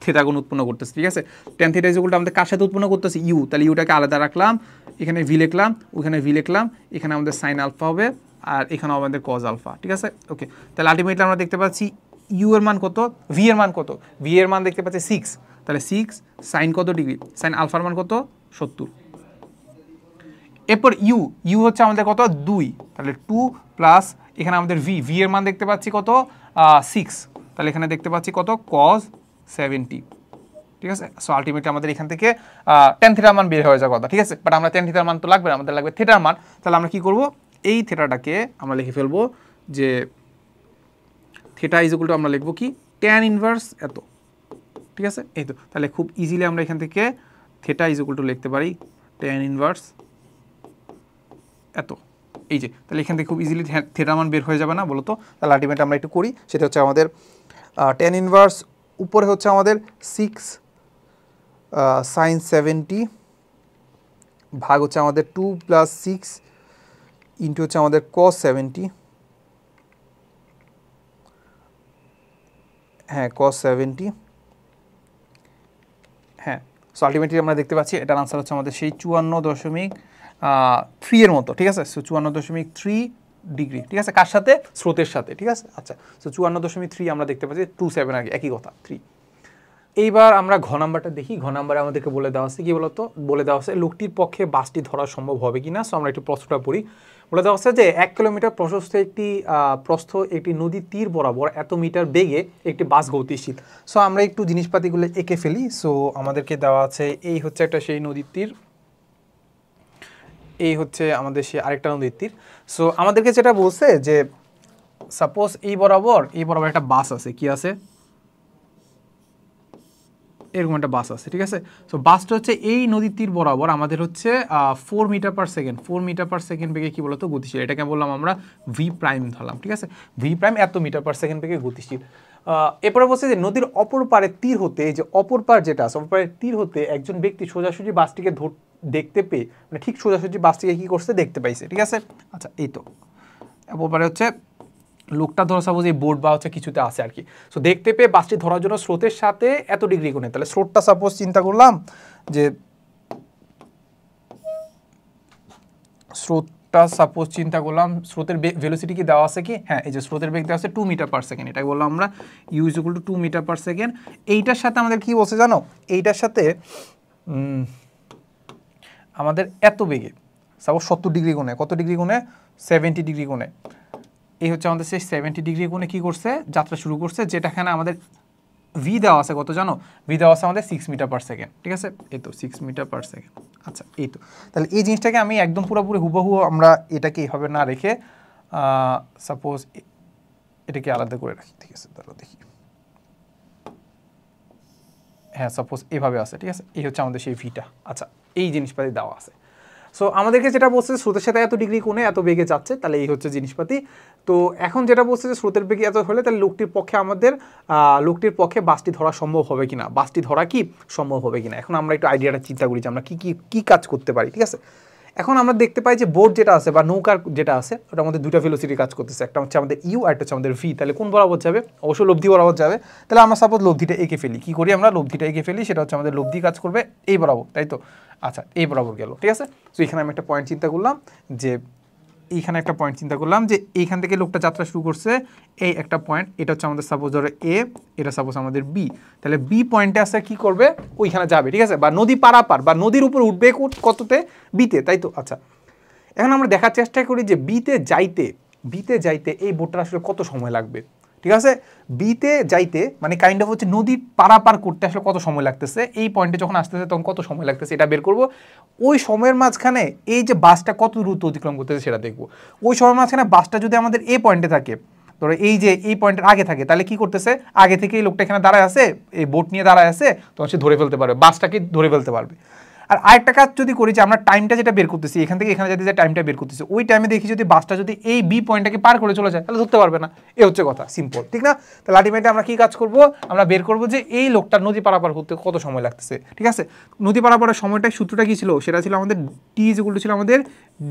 থিটা কোণ উৎপন্ন করতেছে, ঠিক আছে। ট্যান থিটা ইকুয়ালটা আমাদের কার সাথে উৎপন্ন করতেছে, ইউ, তাহলে ইউটাকে আলাদা রাখলাম, এখানে ভি লিখলাম, ওখানে ভি লিখলাম, এখানে আমাদের সাইন আলফা হবে, আর এখানে আমাদের কজ আলফা, ঠিক আছে। ওকে, তাহলে আলটিমেটলি আমরা দেখতে পাচ্ছি ইউ এর মান কত, ভি এর মান কত, ভি এর মান দেখতে পাচ্ছি 6, তাহলে 6 সাইন কত ডিগ্রি, সাইন আলফার মান কত, 70। এরপর ইউ হচ্ছে আমাদের কত, 2, তাহলে 2 প্লাস এখানে আমাদের ভি এর মান দেখতে পাচ্ছি কত, 6, তাহলে এখানে দেখতে পাচ্ছি কত, cos 70, ঠিক আছে। সো আলটিমেটলি আমাদের এখান থেকে ট্যান থিটার মান বের হয়ে যাওয়ার কথা, ঠিক আছে। বাট আমরা ট্যান থিটার মান তো লাগবে না, আমাদের লাগবে থিটার মান। তাহলে আমরা কি করব, এই থিটাটাকে আমরা লিখে ফেলবো যে থিটা ইজ ইকুয়াল টু, আমরা লিখবো কি, ট্যান ইনভার্স এত, ঠিক আছে। এই তো, তাহলে খুব ইজিলি আমরা এখান থেকে থিটা ইজ ইকুয়াল টু লিখতে পারি ট্যান ইনভার্স এত, এই যে, তাহলে এখান থেকে খুব ইজিলি থিটার মান বের হয়ে যাবে না বলো তো। তাহলে আলটিমেটলি আমরা একটু করি, সেটা হচ্ছে আমাদের ট্যান ইনভার্স উপরে হচ্ছে আমাদের 6 সাইন 70 ভাগ হচ্ছে আমাদের 2 প্লাস 6 ইন্টু হচ্ছে আমাদের cos 70, হ্যাঁ cos 70, হ্যাঁ। সো আলটিমেটলি আমরা দেখতে পাচ্ছি এটার আনসার হচ্ছে আমাদের সেই 54.3 এর মতো, ঠিক আছে। সো 54.3 ডিগ্রি, ঠিক আছে, কার সাথে, স্রোতের সাথে, ঠিক আছে। আচ্ছা, সো 54.3 আমরা দেখতে পাচ্ছি 27 আগে একই কথা 3। এইবার আমরা ঘ নাম্বারটা দেখি। ঘ নাম্বারে আমাদেরকে বলে দেওয়া আছে কি বলতো, বলে দেওয়া আছে লোকটির পক্ষে বাসটি ধরা সম্ভব হবে কিনা। সো আমরা একটু প্রশ্নটা পড়ি। বলে দেওয়া আছে যে 1 কিলোমিটার প্রস্থ একটি নদীর তীর বরাবর এত মিটার বেগে একটি বাস গতিশীল। সো আমরা একটু জিনিসপাতিগুলো এঁকে ফেলি। সো আমাদেরকে দেওয়া আছে এই হচ্ছে একটা সেই নদীর তীর, এই হচ্ছে আমাদের সেই আরেকটা নদীর তীর। সো আমাদেরকে যেটা বলছে যে সাপোজ এই বরাবর একটা বাস আছে, কি আছে, এরকম একটা বাস আছে, ঠিক আছে। সো বাসটা হচ্ছে এই নদীর তীর বরাবর আমাদের হচ্ছে 4 metre per second, 4 metre per second বেগে কি বলতো গতিশীল, এটাকে বললাম আমরা ভি প্রাইম ধরলাম, ঠিক আছে। ভি প্রাইম এত মিটার পার সেকেন্ড বেগে গতিশীল। এরপরে বলছে যে নদীর অপর পারে তীর হতে, এই যে অপর পার যেটা আছে, অপর পারে তীর হতে একজন ব্যক্তি সোজাসুজি বাসটিকে দেখতে পেয়ে, মানে ঠিক সোজাসুজি বাসটিকে কি করছে দেখতে পাইছে, ঠিক আছে। আচ্ছা, এই তো অপর পারে হচ্ছে লোকটা ধরো সাপোজ এই বোর্ড বা হচ্ছে কিছুতে আছে আর কি। সো দেখতে পেয়ে বাসটি ধরার জন্য স্রোতের সাথে এত ডিগ্রি কোণে, তাহলে স্রোতটা সাপোজ চিন্তা করলাম যে স্রোতের ভেলোসিটি কি দেওয়া আছে কি, হ্যাঁ এই যে স্রোতের বেগ দেওয়া আছে 2 মিটার পার সেকেন্ড, এটাকে বললাম আমরা U is equal to 2 metre per second. এইটার সাথে আমাদের কি বলছে জানো, এইটার সাথে আমাদের এত বেগে সাপোজ 70 ডিগ্রি কোণে, কত ডিগ্রি কোণে, 70 ডিগ্রি কোণে, এই হচ্ছে আমাদের সেই 70 ডিগ্রি কোণে কি করছে যাত্রা শুরু করছে, যেটাখানে আমাদের ভি দেওয়া আছে কত জানো, ভি দেওয়া আছে আমাদের 6 মিটার পার সেকেন্ড, ঠিক আছে। এই তো 6 মিটার পার সেকেন্ড। আচ্ছা, এই তো তাহলে এই জিনিসটাকে আমি একদম পুরোপুরি হুবহু আমরা এটাকে এইভাবে না রেখে সাপোজ এটাকে আলাদা করে রাখি, ঠিক আছে। তাহলে দেখি, হ্যাঁ সাপোজ এইভাবে আছে, ঠিক আছে। এই হচ্ছে আমাদের সেই ভিটা। আচ্ছা, এই জিনিসপাতি দেওয়া আছে। সো আমাদেরকে যেটা বলছে স্রোতের সাথে এত ডিগ্রি কোণে এত বেগে যাচ্ছে, তাহলে এই হচ্ছে জিনিসপাতি। তো এখন যেটা বলছে যে স্রোতের বেগে এত হলে তাহলে লোকটির পক্ষে বাসটি ধরা সম্ভব হবে কিনা, বাসটি ধরা কি সম্ভব হবে কিনা। এখন আমরা একটু আইডিয়াটা চিন্তা করি যে আমরা কি কাজ করতে পারি, ঠিক আছে। এখন আমরা দেখতে পাই যে বোট যেটা আছে বা নৌকার যেটা আছে ওটা আমাদের দুইটা ভেলোসিটি কাজ করতেছে, একটা হচ্ছে আমাদের ইউ আর একটা হচ্ছে আমাদের ভি। তাহলে কোন বরাবর যাবে, অবশ্যই লব্ধি বরাবর যাবে। তাহলে আমরা সাপোজ লব্ধিটা এঁকে ফেলি, কি করি আমরা লব্ধিটা এঁকে ফেলি, সেটা হচ্ছে আমাদের লব্ধি কাজ করবে এই বরাবর, তাই তো। আচ্ছা, এই বরাবর গেল, ঠিক আছে। তো এখানে আমি একটা পয়েন্ট চিন্তা করলাম যে এইখান থেকে লোকটা যাত্রা শুরু করছে, এই একটা পয়েন্ট, এটা হচ্ছে আমাদের সাপোজ ধরো এ, এটা সাপোজ আমাদের বি। তাহলে বি পয়েন্টে আসলে কি করবে, ওইখানে যাবে, ঠিক আছে, বা নদী পারাপার বা নদীর উপর উঠবে কততে, বিতে, তাই তো। আচ্ছা, এখন আমরা দেখার চেষ্টা করি যে বিতে যাইতে এই বোটটা আসলে কত সময় লাগবে, ঠিক আছে। বিতে যাইতে মানে কাইন্ড অফ হচ্ছে নদী পারাপার করতে আসলে কত সময় লাগতেছে, এই পয়েন্টে যখন আসতেছে তখন কত সময় লাগতেছে এটা বের করব। ওই সময়ের মাঝখানে এই যে বাসটা কত দ্রুত অতিক্রম করতেছে সেটা দেখব। ওই সময়ের মাঝখানে বাসটা যদি আমাদের এই পয়েন্টে থাকে, ধরো এই যে এই পয়েন্টের আগে থাকে, তাহলে কি করতেছে, আগে থেকে এই লোকটা এখানে দাঁড়ায় আছে, এই বোট নিয়ে দাঁড়ায় আছে, তখন সে ধরে ফেলতে পারবে, বাসটাকে ধরে ফেলতে পারবে। আর আরেকটা কাজ যদি করি যে আমরা টাইমটা যেটা বের করতেছি এখান থেকে এখানে যে টাইমটা বের করতেছি, ওই টাইমে দেখি যদি বাসটা যদি এই বি পয়েন্টটাকে পার করে চলে যায় তাহলে ধরতে পারবে না। এ হচ্ছে কথা, সিম্পল, ঠিক না। তাহলে আলটিমেটলি আমরা কি কাজ করব, আমরা বের করব যে এই লোকটা নদী পারাপার করতে কত সময় লাগতেছে, ঠিক আছে। নদী পারাপারের সময়টা সূত্রটা কি ছিল, সেটা ছিল আমাদের টি ইজ ইকুয়াল টু ছিল আমাদের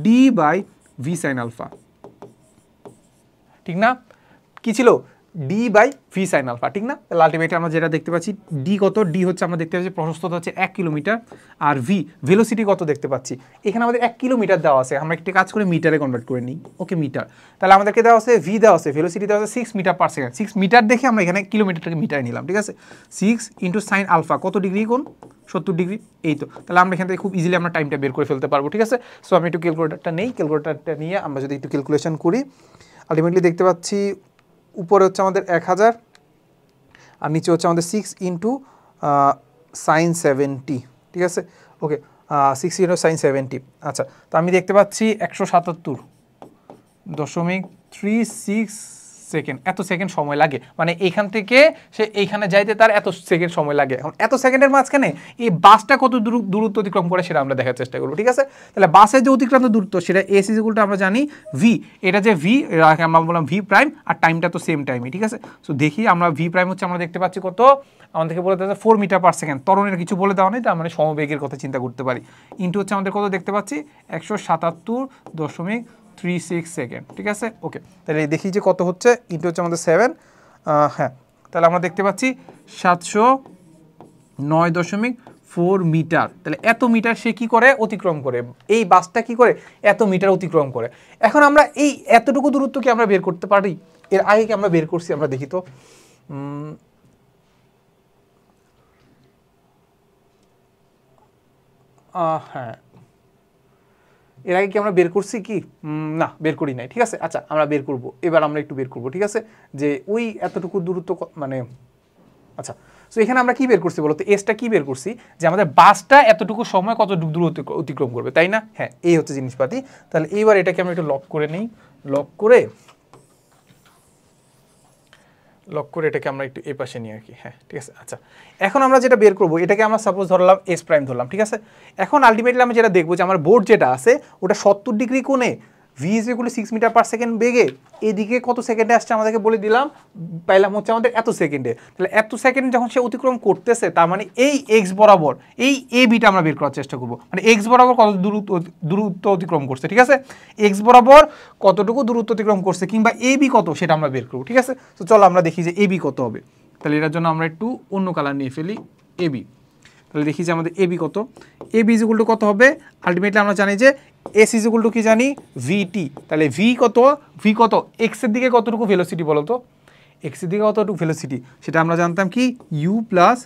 D by V sine alpha, ঠিক না। কি ছিল, D by V sine alpha, ঠিক না। তাহলে আলটিমেটলি আমরা যেটা দেখতে পাচ্ছি ডি কত, ডি হচ্ছে আমরা দেখতে পাচ্ছি প্রশস্ততা হচ্ছে 1 কিলোমিটার, আর ভি ভেলোসিটি কত দেখতে পাচ্ছি, এখানে আমাদের 1 কিলোমিটার দেওয়া আছে, আমরা একটি কাজ করে মিটারে কনভার্ট করে নিই, ওকে মিটার। তাহলে আমাদেরকে দেওয়া আছে ভি দেওয়া আছে, ভেলোসিটি দেওয়া আছে 6 মিটার পার সেকেন্ড, 6 মিটার দেখে আমরা এখানে কিলোমিটারটাকে মিটারে নিলাম, ঠিক আছে। 6 ইন্টু সাইন আলফা কত ডিগ্রি কোণ, 70 ডিগ্রি, এই তো। তাহলে আমরা এখান থেকে খুব ইজিলি আমরা টাইমটা বের করে ফেলতে পারবো, ঠিক আছে। সো আমি একটু ক্যালকুলেটারটা নেই, ক্যালকুলেটারটা নিয়ে আমরা যদি একটু ক্যালকুলেশন করি, আলটিমেটলি দেখতে পাচ্ছি উপরে হচ্ছে আমাদের 1000 আর নিচে হচ্ছে আমাদের 6 ইন্টু সাইন 70, ঠিক আছে, ওকে 6 ইন্টু সাইন 70। আচ্ছা, তো আমি দেখতে পাচ্ছি 177.36 সেকেন্ড, এত সেকেন্ড সময় লাগে, মানে এইখান থেকে সে এইখানে যাইতে তার এত সেকেন্ড সময় লাগে। এখন এত সেকেন্ডের মাঝখানে এই বাসটা কত দূরত্ব অতিক্রম করে সেটা আমরা দেখার চেষ্টা করবো, ঠিক আছে। তাহলে বাসের যে অতিক্রান্ত দূরত্ব সেটা এস ইজ ইকুয়াল টু আমরা জানি ভি, এটা যে ভি আমরা বললাম ভি প্রাইম, আর টাইমটা তো সেম টাইমই, ঠিক আছে। সো দেখি আমরা ভি প্রাইম হচ্ছে আমরা দেখতে পাচ্ছি কত, আমাদেরকে বলে দেওয়া 4 মিটার পার সেকেন্ড, ত্বরণের কিছু বলে দেওয়া নেই, তার মানে সমবেগের কথা চিন্তা করতে পারি। ইন্টু হচ্ছে আমাদের কত দেখতে পাচ্ছি 177.36 সেকেন্ড, ঠিক আছে, ওকে। তাহলে দেখি যে কত হচ্ছে, ইন্টু হচ্ছে আমাদের 7, হ্যাঁ, তাহলে আমরা দেখতে পাচ্ছি 709.4 মিটার। তাহলে এত মিটার সে কি করে অতিক্রম করে, এই বাসটা কি করে এত মিটার অতিক্রম করে। এখন আমরা এই এতটুকু দূরত্ব কি আমরা বের করতে পারি, এর আগে কি আমরা বের করছি, আমরা দেখি তো। হ্যাঁ, এর আগে কি আমরা বের করছি কি, না বের করি নাই, ঠিক আছে। আচ্ছা, আমরা বের করব, এবার আমরা একটু বের করব, ঠিক আছে, যে ওই এতটুকু দূরত্ব মানে, আচ্ছা। সো এখানে আমরা কি বের করছি বলতো, এসটা কি বের করছি যে আমাদের বাসটা এতটুকু সময় কত দূর অতিক্রম করবে, তাই না? হ্যাঁ, এই হচ্ছে জিনিসপাতি। তাহলে এইবার এটাকে আমরা একটু লক করে নিই, লক করে এটাকে আমরা একটু এই পাশে নিই আর কি। হ্যাঁ, ঠিক আছে। আচ্ছা, এখন আমরা যেটা বের করবো, এটাকে আমরা সাপোজ ধরলাম এস প্রাইম ধরলাম, ঠিক আছে। এখন আলটিমেটলি আমরা যেটা দেখবো যে আমার বোর্ড যেটা আছে ওটা 70 ডিগ্রি কোণে V is equal to 6 metre per second বেগে এদিকে কত সেকেন্ডে আসছে আমাদেরকে বলে দিলাম, পাইলাম হচ্ছে আমাদের এত সেকেন্ডে। তাহলে এত সেকেন্ড যখন সে অতিক্রম করতেছে, তার মানে এই এক্স বরাবর এই এ বিটা আমরা বের করার চেষ্টা করবো, মানে এক্স বরাবর কত দূরত্ব অতিক্রম করছে, ঠিক আছে। এক্স বরাবর কতটুকু দূরত্ব অতিক্রম করছে কিংবা এ বি কত সেটা আমরা বের করবো, ঠিক আছে। তো চলো আমরা দেখি যে এ বি কত হবে। তাহলে এটার জন্য আমরা একটু অন্য কালার নিয়ে ফেলি, এ বি। তাহলে দেখি যে আমাদের এ বি কত, A B is equal two কত হবে, আলটিমেটলি আমরা জানি যে এস ইজ ইকুয়াল টু কি জানি, ভিটি। তাহলে ভি কত এক্সের দিকে কতটুকু ভেলোসিটি বলো তো, এক্সের দিকে কতটুকু ভেলোসিটি সেটা আমরা জানতাম কি U plus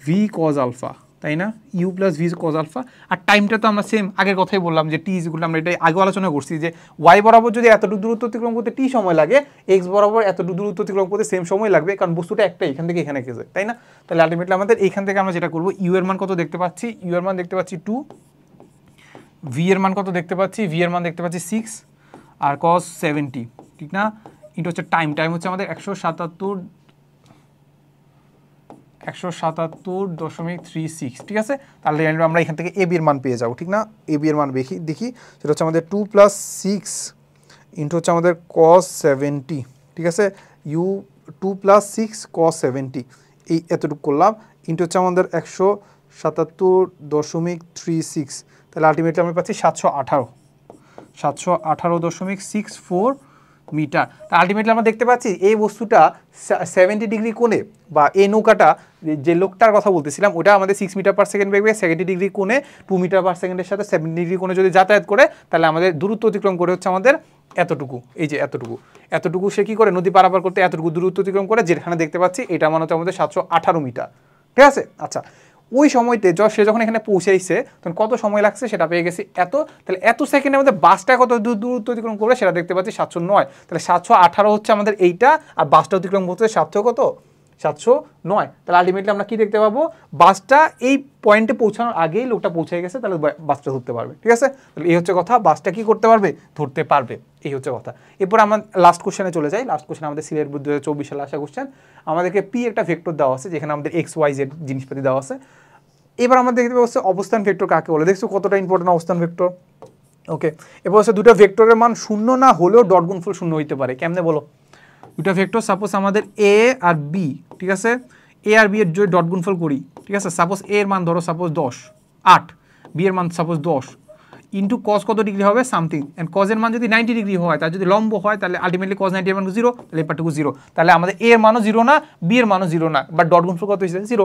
V cos alpha, তাই না? U plus V cos alpha. আর টাইমটা তো আমরা সেম আগের কথাই বললাম যে টি ইজ ইকুয়াল, আমরা এটা আগে আলোচনা করছি যে ওয়াই বরাবর যদি এতটুকু দূরত্ব অতিক্রম করতে টি সময় লাগে, এক্স বরাবর এতটুকু দূরত্ব অতিক্রম করতে সেম সময় লাগবে, কারণ বস্তুটা একটাই, এখান থেকে এখানে গেছে, তাই না? তাহলে আলটিমেটলি আমাদের এইখান থেকে আমরা যেটা করবো, ইউ এর মান কত দেখতে পাচ্ছি, ইউ এর মান দেখতে পাচ্ছি 2, ভি এর মান কত দেখতে পাচ্ছি, ভি এর মান দেখতে পাচ্ছি 6, আর কস 70, ঠিক না? এটা হচ্ছে টাইম হচ্ছে আমাদের 177.36, ঠিক আছে। তাহলে আমরা এখান থেকে এ বি এর মান পেয়ে যাবো, ঠিক না? এ বি এর মান দেখি সেটা হচ্ছে আমাদের 2 + 6 ইন্টু হচ্ছে আমাদের cos 70, ঠিক আছে। ইউ 2 + 6 cos 70 এই এতটুকু করলাম, ইন্টু হচ্ছে আমাদের 177.36, তাহলে আলটিমেটলি আমরা পাচ্ছি 718.64 মিটার। তা আলটিমেটলি আমরা দেখতে পাচ্ছি এই বস্তুটা 70 ডিগ্রি কোণে, বা এই নৌকাটা যে লোকটার কথা বলতেছিলাম ওটা আমাদের 6 মিটার পার সেকেন্ড বেগে 70 ডিগ্রি কোণে 2 মিটার পার সেকেন্ডের সাথে 70 ডিগ্রি কোণে যদি যাতায়াত করে, তাহলে আমাদের দূরত্ব অতিক্রম করে হচ্ছে আমাদের এতটুকু, এই যে এতটুকু সে কি করে নদী পারাপার করতে এতটুকু দূরত্ব অতিক্রম করে, যেখানে দেখতে পাচ্ছি এটা মানে হচ্ছে আমাদের 718 মিটার, ঠিক আছে। আচ্ছা, ওই সময়তে সে যখন এখানে পৌঁছাইছে তখন কত সময় লাগছে সেটা পেয়ে গেছি এত। তাহলে এত সেকেন্ডের মধ্যে বাসটা কত দূরত্ব অতিক্রম করবে সেটা দেখতে পাচ্ছি 709। তাহলে 718 হচ্ছে আমাদের এইটা, আর বাসটা অতিক্রম করতে 709। তাহলে আলটিমেটলি আমরা কি দেখতে পাবো, বাসটা এই পয়েন্টে পৌঁছানোর আগেই লোকটা পৌঁছে গেছে, তাহলে বাসটা ধরতে পারবে, ঠিক আছে। তাহলে এই হচ্ছে কথা, বাসটা কি করতে পারবে, ধরতে পারবে, এই হচ্ছে কথা। এরপর আমরা লাস্ট কোশ্চেনে চলে যাই। লাস্ট কোশ্চেন আমাদের সিলেট 2024 সালে আসা কোশ্চেন। আমাদেরকে পি একটা ভেক্টর দেওয়া আছে, যেখানে আমাদের এক্স ওয়াই জেড জিনিসপাতি দেওয়া আছে। এবার আমরা দেখতে পাচ্ছি অবস্থান ভেক্টর কাকে বলে, দেখছো কতটা ইম্পর্টেন্ট অবস্থান ভেক্টর। ওকে, এবার হচ্ছে দুটো ভেক্টরের মান শূন্য না হলেও ডট গুণফল শূন্য হইতে পারে, কেমনে বলো? দুটো ভেক্টর সাপোজ আমাদের এ আর বি, ঠিক আছে, এ আর বি এর যদি ডট গুণফল করি, ঠিক আছে, সাপোজ এ এর মান ধরো সাপোজ 8, বি এর মান সাপোজ 10, ইন্টু কস কত ডিগ্রি হবে সামথিং, অ্যান্ড কজের মান যদি 90 ডিগ্রি হয়, তার যদি লম্ব হয়, তাহলে আলটিমেটলি কস 90 এর মান 0, তাহলে এপারটুকু 0, তাহলে আমাদের এ এর মানও 0 না, বি এর মানও 0 না, বাট ডট গুণফল কত হয়েছে 0।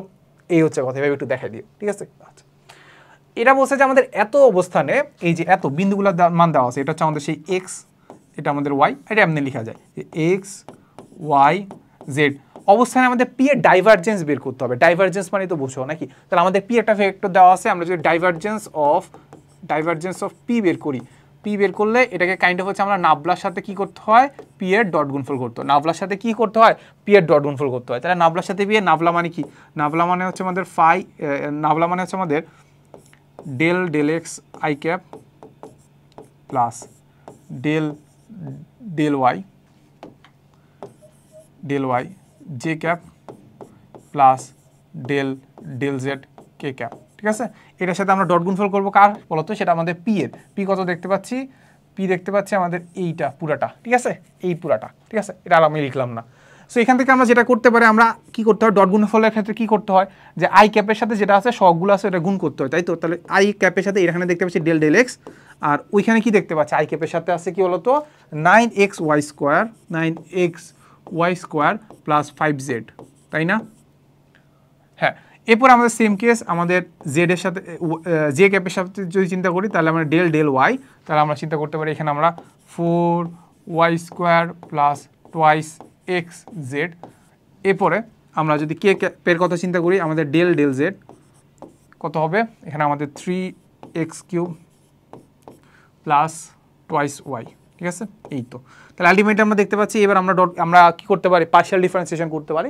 এই হচ্ছে কথা, এভাবে একটু দেখাই দিও, ঠিক আছে। আচ্ছা, এটা বলছে যে আমাদের এত অবস্থানে এই যে এত বিন্দুগুলোর মান দেওয়া আছে, এটা হচ্ছে আমাদের সেই এক্স, এটা আমাদের ওয়াই, এটা এমনি লেখা যায় এক্স ওয়াই জেড অবস্থানে আমাদের পি এর ডাইভারজেন্স বের করতে হবে। ডাইভারজেন্স মানে তো বুঝো নাকি? তাহলে আমাদের পি একটা ভেক্টর দেওয়া আছে, আমরা যদি ডাইভারজেন্স অফ পি বের করি, পি বের করলে এটাকে কাইন্ড অফ হচ্ছে আমরা নাবলার সাথে কি করতে হয়, পি এর ডট গুণফল করতে হয়। নাবলার সাথে কি করতে হয়, পি এর ডট গুণফল করতে হয়। তাহলে নাবলার সাথে পি এর, নাবলা মানে কি, নাবলা মানে হচ্ছে আমাদের নাবলা মানে হচ্ছে আমাদের del X I cap plus del Y J cap plus del Z K cap, ঠিক আছে। এটার সাথে আমরা ডট গুণফল করবো কার বলতো, সেটা আমাদের পি এর। পি কত দেখতে পাচ্ছি, পি দেখতে পাচ্ছি আমাদের এইটা পুরাটা, ঠিক আছে, এই পুরাটা, ঠিক আছে, এটা আর আমি লিখলাম না। সো এখান থেকে আমরা যেটা করতে পারি, আমরা কি করতে হয়, ডট গুণফলের ক্ষেত্রে কি করতে হয়, যে আই ক্যাপের সাথে যেটা আছে সবগুলো আছে এটা গুণ করতে হয়, তাই তো। তাহলে আই ক্যাপের সাথে এখানে দেখতে পাচ্ছি ডেল এক্স, আর ওইখানে কি দেখতে পাচ্ছি, আই ক্যাপের সাথে আছে কি বলতো 9xy² প্লাস 5z, তাই না? হ্যাঁ, এরপর আমাদের সেম কেস, আমাদের জেড এর সাথে জে ক্যাপের সাথে যদি চিন্তা করি, তাহলে আমরা ডেল ওয়াই, তাহলে আমরা চিন্তা করতে পারি এখানে আমরা 4y² plus twice x Z. এরপরে আমরা যদি কে ক্যাপের কথা চিন্তা করি, আমাদের ডেল জেড কত হবে, এখানে আমাদের 3x³ প্লাস টুয়াইস ওয়াই, ঠিক আছে। এই তো, তাহলে আলটিমেটলি আমরা দেখতে পাচ্ছি, এবার আমরা কি করতে পারি, পার্শিয়াল ডিফারেন্সিয়েশন করতে পারি।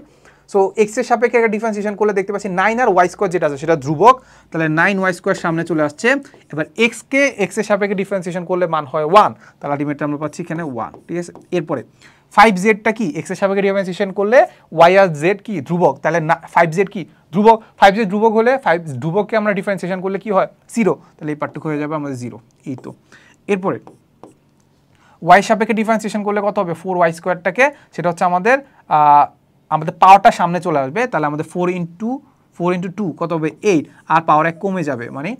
সো এক্স এর সাপেক্ষে একটা ডিফারেন্সিয়েশন করলে দেখতে পাচ্ছি 9 আর ওয়াই স্কোয়ার যেটা আছে সেটা ধ্রুবক, তাহলে 9 ওয়াই স্কোয়ার সামনে চলে আসছে। এবার এক্সকে এক্স এর সাপেক্ষে ডিফারেন্সিয়েশন করলে মান হয় 1, তাহলে আলটিমেটলি আমরা পাচ্ছি এখানে 1, ঠিক আছে। এরপরে 5z কি এক্স এর সাপেক্ষে ডিফারেন্সিয়েশন করলে ওয়াই আর জেড কি ধ্রুবক, তাহলে 5z কি ধ্রুবক, 5z ধ্রুবক হলে 5 ধ্রুবককে আমরা ডিফারেন্সিয়েশন করলে কি হয় 0, তাহলে এই পার্টটুকু হয়ে যাবে আমাদের 0, এই তো। এরপরে ওয়াই সাপেক্ষে ডিফারেন্সিয়েশন করলে কত হবে 4y স্কোয়ারটাকে, সেটা হচ্ছে আমাদের পাওয়ারটা সামনে চলে আসবে, তাহলে আমাদের 4 ইন্টু 2 কত হবে 8, আর পাওয়ার 1 কমে যাবে, মানে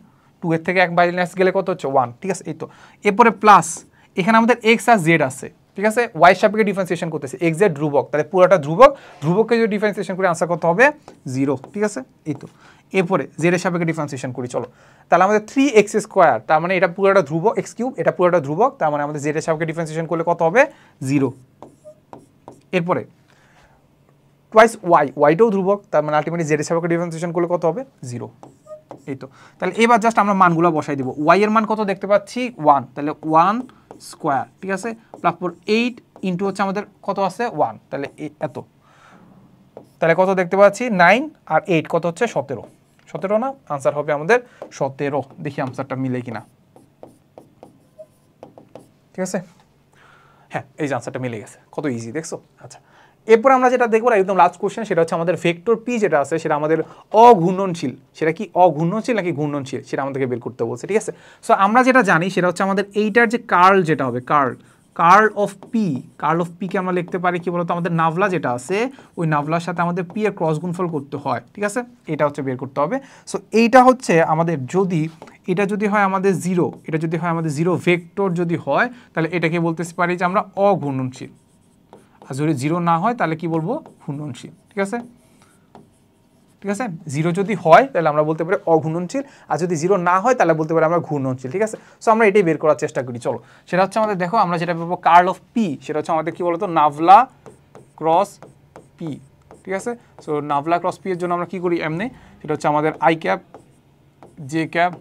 2 এর থেকে 1 মাইনাস গেলে কত হচ্ছে 1, ঠিক আছে, এই তো। এরপরে প্লাস এখানে আমাদের এক্স আর জেড আছে, ঠিক আছে, ওয়াই সাপেক্ষে ডিফারেন্সিয়েশন করতেছে, এক্স জেড ধ্রুবক, তাহলে পুরোটা ধ্রুবক, ধ্রুবককে যদি ডিফারেন্সিয়েশন করে আনসার কত হবে 0, ঠিক আছে, এই তো। এরপরে জেড এর সাপেক্ষে ডিফারেন্সিয়েশন করি চলো, তাহলে আমাদের 3x স্কোয়ার, তার মানে এটা পুরোটা ধ্রুবক, এক্স কিউব এটা পুরোটা ধ্রুবক, তার মানে আমাদের জেড এর সাপেক্ষে ডিফারেন্সিয়েশন করলে কত হবে 0। এরপরে টুয়াইস ওয়াইটাও ধ্রুবক, তার মানে আলটিমেটলি জেড এর সাপেক্ষে ডিফারেন্সিয়েশন করলে কত হবে 0, এই তো। তাহলে এবার জাস্ট আমরা মানগুলো বসাই দিব, ওয়াই এর মান কত দেখতে পাচ্ছি 1, তাহলে 1 স্কোয়ার, ঠিক আছে, প্লাস 8 ইন্টু হচ্ছে আমাদের কত আছে 1, তাহলে এত, তাহলে কত দেখতে পাচ্ছি 9 আর 8 কত হচ্ছে 17 না, আনসার হবে আমাদের 17। দেখি আনসারটা মিলে কিনা, ঠিক আছে, হ্যাঁ এই যে আনসারটা মিলে গেছে, কত ইজি দেখছো। আচ্ছা, এরপর আমরা যেটা দেখবো একদম লাস্ট কোশ্চেন, সেটা হচ্ছে আমাদের ভেক্টর পি যেটা আছে সেটা আমাদের অঘূর্ণনশীল, সেটা কি অঘূর্ণনশীল নাকি ঘূর্ণনশীল সেটা আমাদেরকে বের করতে বলছে, ঠিক আছে। সো আমরা যেটা জানি সেটা হচ্ছে আমাদের এইটার যে কার্ল যেটা হবে, কার্ল অফ পিকে আমরা লিখতে পারি কি বলতো, আমাদের নাভলা যেটা আছে ওই নাভলার সাথে আমাদের পি এর ক্রস গুণফল করতে হয়, ঠিক আছে, এটা হচ্ছে বের করতে হবে। সো এইটা হচ্ছে আমাদের এটা যদি হয় আমাদের 0, এটা যদি হয় আমাদের 0 ভেক্টর যদি হয়, তাহলে এটাকে বলতে পারি যে আমরা অঘূর্ণনশীল, আর যদি 0 না হয় তাহলে কি বলবো ঘূর্ণনশীল, ঠিক আছে, 0 যদি হয় তাহলে আমরা বলতে পারি অঘূর্ণনশীল, আর যদি 0 না হয় তাহলে বলতে পারি আমরা ঘূর্ণনশীল, ঠিক আছে। সো আমরা এটাই বের করার চেষ্টা করি, চলো সেটা হচ্ছে আমাদের দেখো আমরা যেটা পাবো কার্ল অফ পি, সেটা হচ্ছে আমাদের কি বলতো নাভলা ক্রস পি, ঠিক আছে। সো নাভলা ক্রস পি এর জন্য আমরা কি করি এমনি, সেটা হচ্ছে আমাদের I cap J cap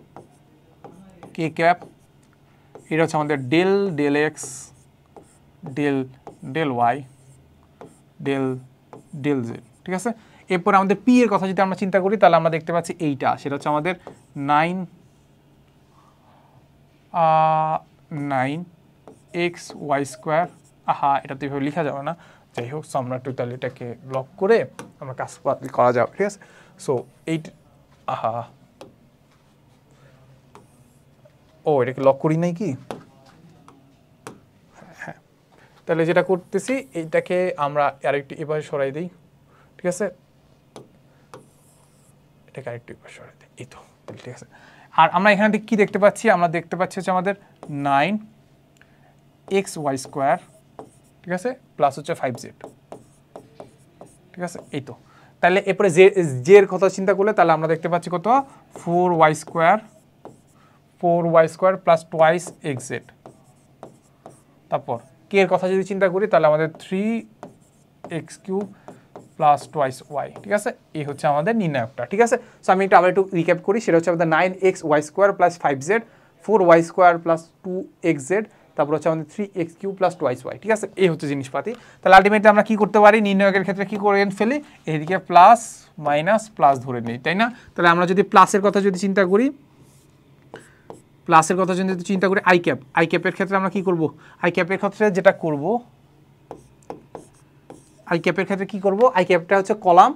K cap, এটা হচ্ছে আমাদের del X del Y del Z, ঠিক আছে। এরপর আমাদের পি এর কথা যদি আমরা চিন্তা করি তাহলে আমরা দেখতে পাচ্ছি এইটা, সেটা হচ্ছে আমাদের 9x ওয়াই স্কোয়ার, এটা তো এইভাবে লেখা যাবে না, যাই হোক আমরা টোটাল এটাকে লক করে আমরা কাজ করা যাবে, ঠিক আছে। সো এটাকে লক করি নাই কি, হ্যাঁ, তাহলে যেটা করতেছি এইটাকে আমরা আরেকটু এবার সরাই দিই, ঠিক আছে, এটাকে আরেকটু এবার সরাই দিই, এই তো, ঠিক আছে। আর আমরা এখানে কি দেখতে পাচ্ছি, আমরা দেখতে পাচ্ছি হচ্ছে আমাদের 9x ওয়াই স্কোয়ার, ঠিক আছে, প্লাস হচ্ছে 5z, ঠিক আছে, এই তো। তাহলে এরপরে জে এর কথা চিন্তা করলে তাহলে আমরা দেখতে পাচ্ছি কত 4y square plus twice xz, তারপর কে এর কথা যদি চিন্তা করি তাহলে আমাদের 3x cube plus twice Y, ঠিক আছে, এই হচ্ছে আমাদের নির্ণায়কটা, ঠিক আছে। সো আমি একটু আবার একটু রিক্যাপ করি, সেটা হচ্ছে আমাদের 9x Y square plus 5z, 4y square plus 2xz, তারপর হচ্ছে আমাদের 3x cube plus twice Y, ঠিক আছে, এই হচ্ছে জিনিসপাতি। তাহলে আলটিমেটলি আমরা কি করতে পারি, নির্ণায়কের ক্ষেত্রে কি করে ফেলি, এদিকে প্লাস মাইনাস প্লাস ধরে নিই, তাই না। তাহলে আমরা যদি প্লাসের কথা যদি চিন্তা করি, আই ক্যাপের ক্ষেত্রে আমরা কি করব, আই ক্যাপের ক্ষেত্রে কি করব, আই ক্যাপটা হচ্ছে কলাম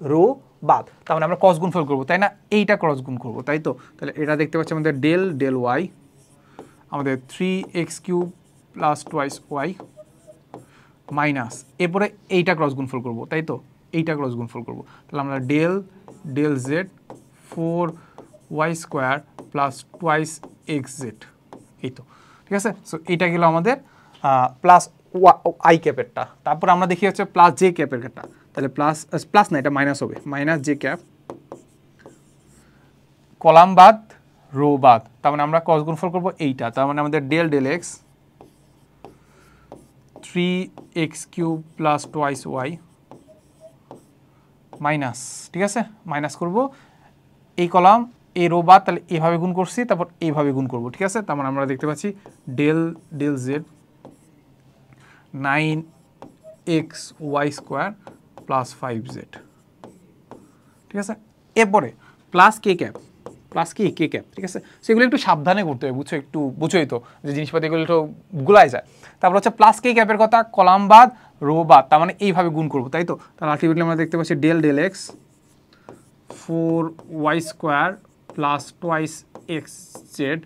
রো বাদ, তার মানে আমরা ক্রস গুণফল করব, তাই না, এইটা ক্রস গুণ করব, তাই তো। তাহলে এটা দেখতে পাচ্ছি আমাদের ডেল ওয়াই, আমাদের 3x cube plus twice Y minus, এরপরে এইটা ক্রস গুণফল করব, তাই তো, এইটা ক্রস গুণফল করব, তাহলে আমরা del Z 4y square plus twice xz, এই তো, ঠিক আছে। সো এইটা গেল আমাদের প্লাস আই ক্যাপেরটা। তারপর আমরা দেখি হচ্ছে প্লাস জে ক্যাপের ক্ষেত্রে, তাহলে প্লাস না, এটা মাইনাস হবে, মাইনাস জে ক্যাপ, কলাম বাদ রো বাদ, তার মানে আমরা ক্রস গুণফল করবো এইটা, তার মানে আমাদের del X 3x cube plus twice Y minus, ঠিক আছে, মাইনাস করব এই কলাম এই রো বাদ, তাহলে এইভাবে গুণ করছি, তারপর এইভাবে গুণ করব, ঠিক আছে। তার মানে আমরা দেখতে পাচ্ছি del Z 9x Y square plus 5z, ঠিক আছে। এরপরে প্লাস কে ক্যাপ, প্লাস কি কে ক্যাপ, ঠিক আছে। সেগুলো একটু সাবধানে করতে হবে, বুঝছো, একটু বুঝোই তো যে জিনিসপাতিগুলো একটু গুলাই যায়। তারপর হচ্ছে প্লাস কে ক্যাপের কথা, কলাম বাদ রো বাদ, তার মানে এইভাবে গুণ করবো, তাই তো। তাহলে আলটিমেটলি আমরা দেখতে পাচ্ছি del del X 4y² plus twice X Z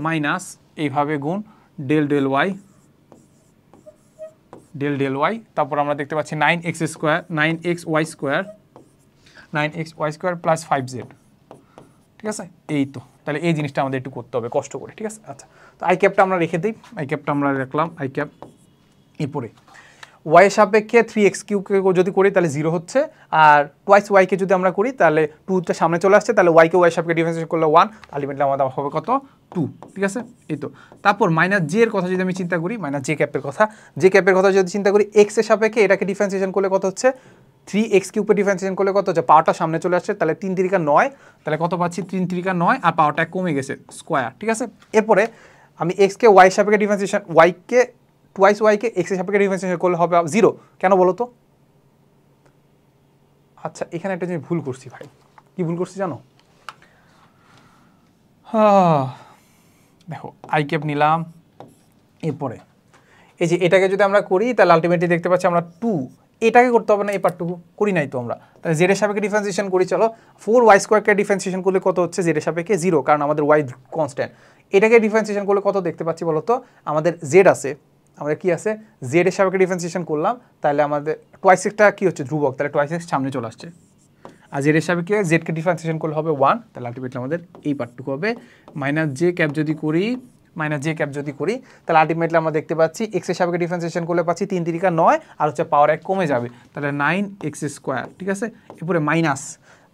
minus এইভাবে গুণ del del Y, del del Y. তারপর আমরা দেখতে পাচ্ছি 9xy² প্লাস 5z, ঠিক আছে। এই তো, তাহলে এই জিনিসটা আমাদের একটু করতে হবে কষ্ট করে, ঠিক আছে। আচ্ছা, তো আই ক্যাপটা আমরা রেখে দিই, আই ক্যাপটা আমরা রাখলাম, আই ক্যাপ। এরপরে ওয়াই এর সাপেক্ষে 3x³ যদি করি তাহলে 0 হচ্ছে, আর টোয়াইস ওয়াইকে যদি আমরা করি তাহলে 2টা সামনে চলে আসছে, তাহলে ওয়াইকে ওয়াই সাপেক্ষে ডিফারেন্সিয়েট করলে 1, আলটিমেটলি আমাদের হবে কত 2, ঠিক আছে। এই তো, তারপর মাইনাস জে এর কথা যদি আমি চিন্তা করি, মাইনাস জে ক্যাপের কথা, জে ক্যাপের কথা যদি চিন্তা করি, এক্স এর সাপেক্ষে এটাকে ডিফারেন্সিয়েশন করলে কত হচ্ছে 3x³ ডিফারেন্সিয়েশন করলে কত হচ্ছে, পাওয়ারটা সামনে চলে আসছে, তাহলে 3 × 9, তাহলে কত পাচ্ছি 3 × 9, আর পাওয়ারটা কমে গেছে স্কোয়ার, ঠিক আছে। এরপরে আমি এক্সকে ওয়াই সাপেক্ষে ডিফারেন্সিয়েশন, ওয়াইকে টোয়াইস ওয়াইকে এক্স এর সাপেক্ষে ডিফারেন্সিয়েশন করলে হবে 0, কেন বলো তো? আচ্ছা, এখানে একটা জিনিস ভুল করছি ভাই, কি ভুল করছি জানো? দেখো আই ক্যাপ নিলাম, এরপরে এই যে এটাকে যদি আমরা করি তাহলে আলটিমেটলি দেখতে পাচ্ছি আমরা 2, এটাকে করতে হবে না, এই পার্টটুকু করি নাই তো আমরা, তাহলে জেড এর সাপেক্ষে ডিফারেন্সিয়েশন করি, চলো 4y² ডিফারেন্সিয়েশন করলে কত হচ্ছে জেড এর সাপেক্ষে 0, কারণ আমাদের ওয়াই কনস্ট্যান্ট। এটাকে ডিফারেন্সিয়েশন করলে কত দেখতে পাচ্ছি বলো তো, আমাদের জেড আছে, আমাদের কি আছে, জেড এর সাপেক্ষে ডিফারেন্সিয়েশন করলাম, তাহলে আমাদের টোয়াইস এক্সটা কি হচ্ছে ধ্রুবক, তাহলে টোয়াইস এক্স সামনে চলে আসছে, আর জেড এর সাপেক্ষে জেডকে ডিফারেন্সিয়েশন করলে হবে 1, তাহলে আলটিমেটলি আমাদের এই পার্টটুকু হবে মাইনাস জে ক্যাপ যদি করি, মাইনাস জে ক্যাপ যদি করি, তাহলে আলটিমেটলি আমরা দেখতে পাচ্ছি এক্স এর সাপেক্ষে ডিফারেন্সিয়েশন করলে পাচ্ছি 3 × 9, আর হচ্ছে পাওয়ার 1 কমে যাবে, তাহলে 9x², ঠিক আছে। এরপরে মাইনাস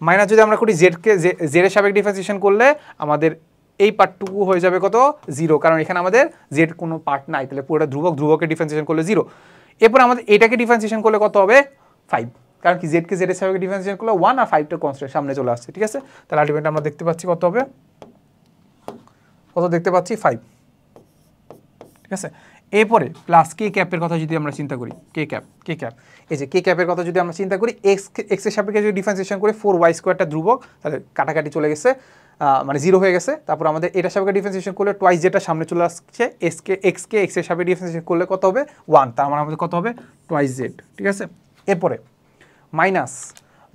মাইনাস যদি আমরা করি জেডকে, জেড এর সাপেক্ষে ডিফারেন্সিয়েশন করলে আমাদের এই পার্টটুকু হয়ে যাবে কত 0, কারণ এখানে আমাদের জেড কোনো পার্ট নাই, তাহলে পুরোটা ধ্রুবক, ধ্রুবকের ডিফারেন্সিয়েশন করলে 0। এরপর আমাদের এটাকে ডিফারেন্সিয়েশন করলে কত হবে 5, কারণ কি জেডকে জেড এর সাপেক্ষে ডিফারেন্সিয়েশন করলে 1 আর 5টা কনস্ট্যান্ট সামনে চলে আসছে, ঠিক আছে। তাহলে আলটিমেটলি আমরা দেখতে পাচ্ছি কত হবে, কত দেখতে পাচ্ছি 5, ঠিক আছে। এরপরে প্লাস কে ক্যাপের কথা যদি আমরা চিন্তা করি, কে ক্যাপ, এই যে কে ক্যাপের কথা যদি আমরা চিন্তা করি, এক্স এর সাপেক্ষে যদি ডিফারেন্সিয়েশন করি 4y² ধ্রুবক, তাহলে কাটাকাটি চলে গেছে, মানে 0 হয়ে গেছে। তারপর আমাদের এটার সাপেক্ষে ডিফারেন্সিয়েশন করলে টোয়াইস যেটা সামনে চলে আসছে, এক্সকে এক্স এর সাপেক্ষে ডিফারেন্সিয়েশন করলে কত হবে 1, তার মানে আমাদের কত হবে টোয়াইস জেড, ঠিক আছে। এরপরে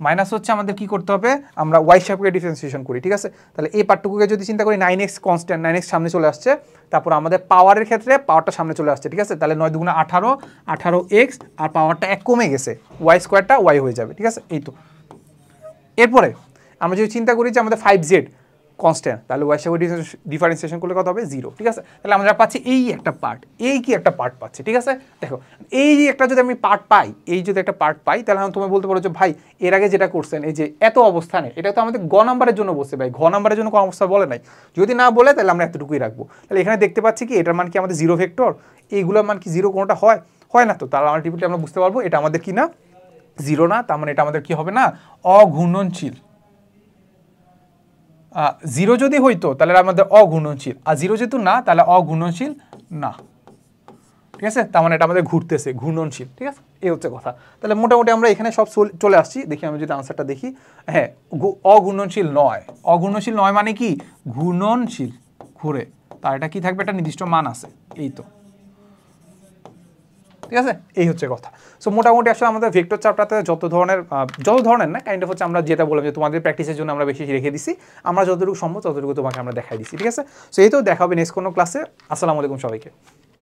মাইনাস হচ্ছে আমাদের কি করতে হবে, আমরা ওয়াই সাপেক্ষে ডিফারেন্সিয়েশন করি, ঠিক আছে। তাহলে এই পার্টটুকুকে যদি চিন্তা করি 9x কনস্ট্যান্ট, 9x সামনে চলে আসছে, তারপর আমাদের পাওয়ারের ক্ষেত্রে পাওয়ারটা সামনে চলে আসছে, ঠিক আছে। তাহলে 9 × 2 = 18, 18x, আর পাওয়ারটা 1 কমে গেছে, y² ওয়াই হয়ে যাবে, ঠিক আছে। এই তো, এরপরে আমরা যদি চিন্তা করি যে আমাদের 5z কনস্ট্যান্ট, তাহলে ওয়াই সাপেক্ষে ডিফারেন্সিয়েশন করলে কত হবে 0, ঠিক আছে। তাহলে আমরা পাচ্ছি এই একটা পার্ট, এই কি একটা পার্ট পাচ্ছি, ঠিক আছে। দেখো এই একটা যদি আমি পার্ট পাই, এই যদি একটা পার্ট পাই, তাহলে তুমি বলতে পারো যে ভাই এর আগে যেটা করছেন এই যে এত অবস্থানে, এটা তো আমাদের গ নাম্বারের জন্য বসে, ভাই ঘ নাম্বারের জন্য কোনো অবস্থা বলে নাই, যদি না বলে তাহলে আমরা এতটুকুই রাখবো। তাহলে এখানে দেখতে পাচ্ছি কি এটার মান কি আমাদের 0 ভেক্টর, এইগুলোর মান কি 0 কোনোটা হয় না, তো তাহলে আলটিমেটলি আমরা বুঝতে পারবো এটা আমাদের কি না 0 না, তার মানে এটা আমাদের কি হবে না অঘূর্ণনশীল। 0 যদি হইতো তাহলে আমাদের অঘূর্ণনশীল, আর 0 যেহেতু না তাহলে অঘূর্ণনশীল না, ঠিক আছে। তার মানে এটা আমাদের ঘুরতেছে, ঘূর্ণনশীল, ঠিক আছে। এই হচ্ছে কথা। তাহলে মোটামুটি আমরা এখানে সব চলে আসছি, দেখি আমি যদি আনসারটা দেখি, হ্যাঁ অঘূর্ণনশীল নয় মানে কি ঘূর্ণনশীল, ঘুরে, তার এটা কি থাকবে, একটা নির্দিষ্ট মান আছে, এই তো, ঠিক আছে। এই হচ্ছে কথা। সো মোটামুটি আসলে আমাদের ভেক্টর চ্যাপ্টারতে যত ধরনের না কাইন্ড অফ হচ্ছে, আমরা যেটা বললাম যে তোমাদের প্র্যাকটিসের জন্য আমরা বেশি রেখে দিছি, আমরা যতটুকু সম্ভব ততটুকু তোমাকে আমরা দেখাই দিছি, ঠিক আছে। সো এই তো দেখা হবে নেক্সট কোনো ক্লাসে। আসসালামু আলাইকুম সবাইকে।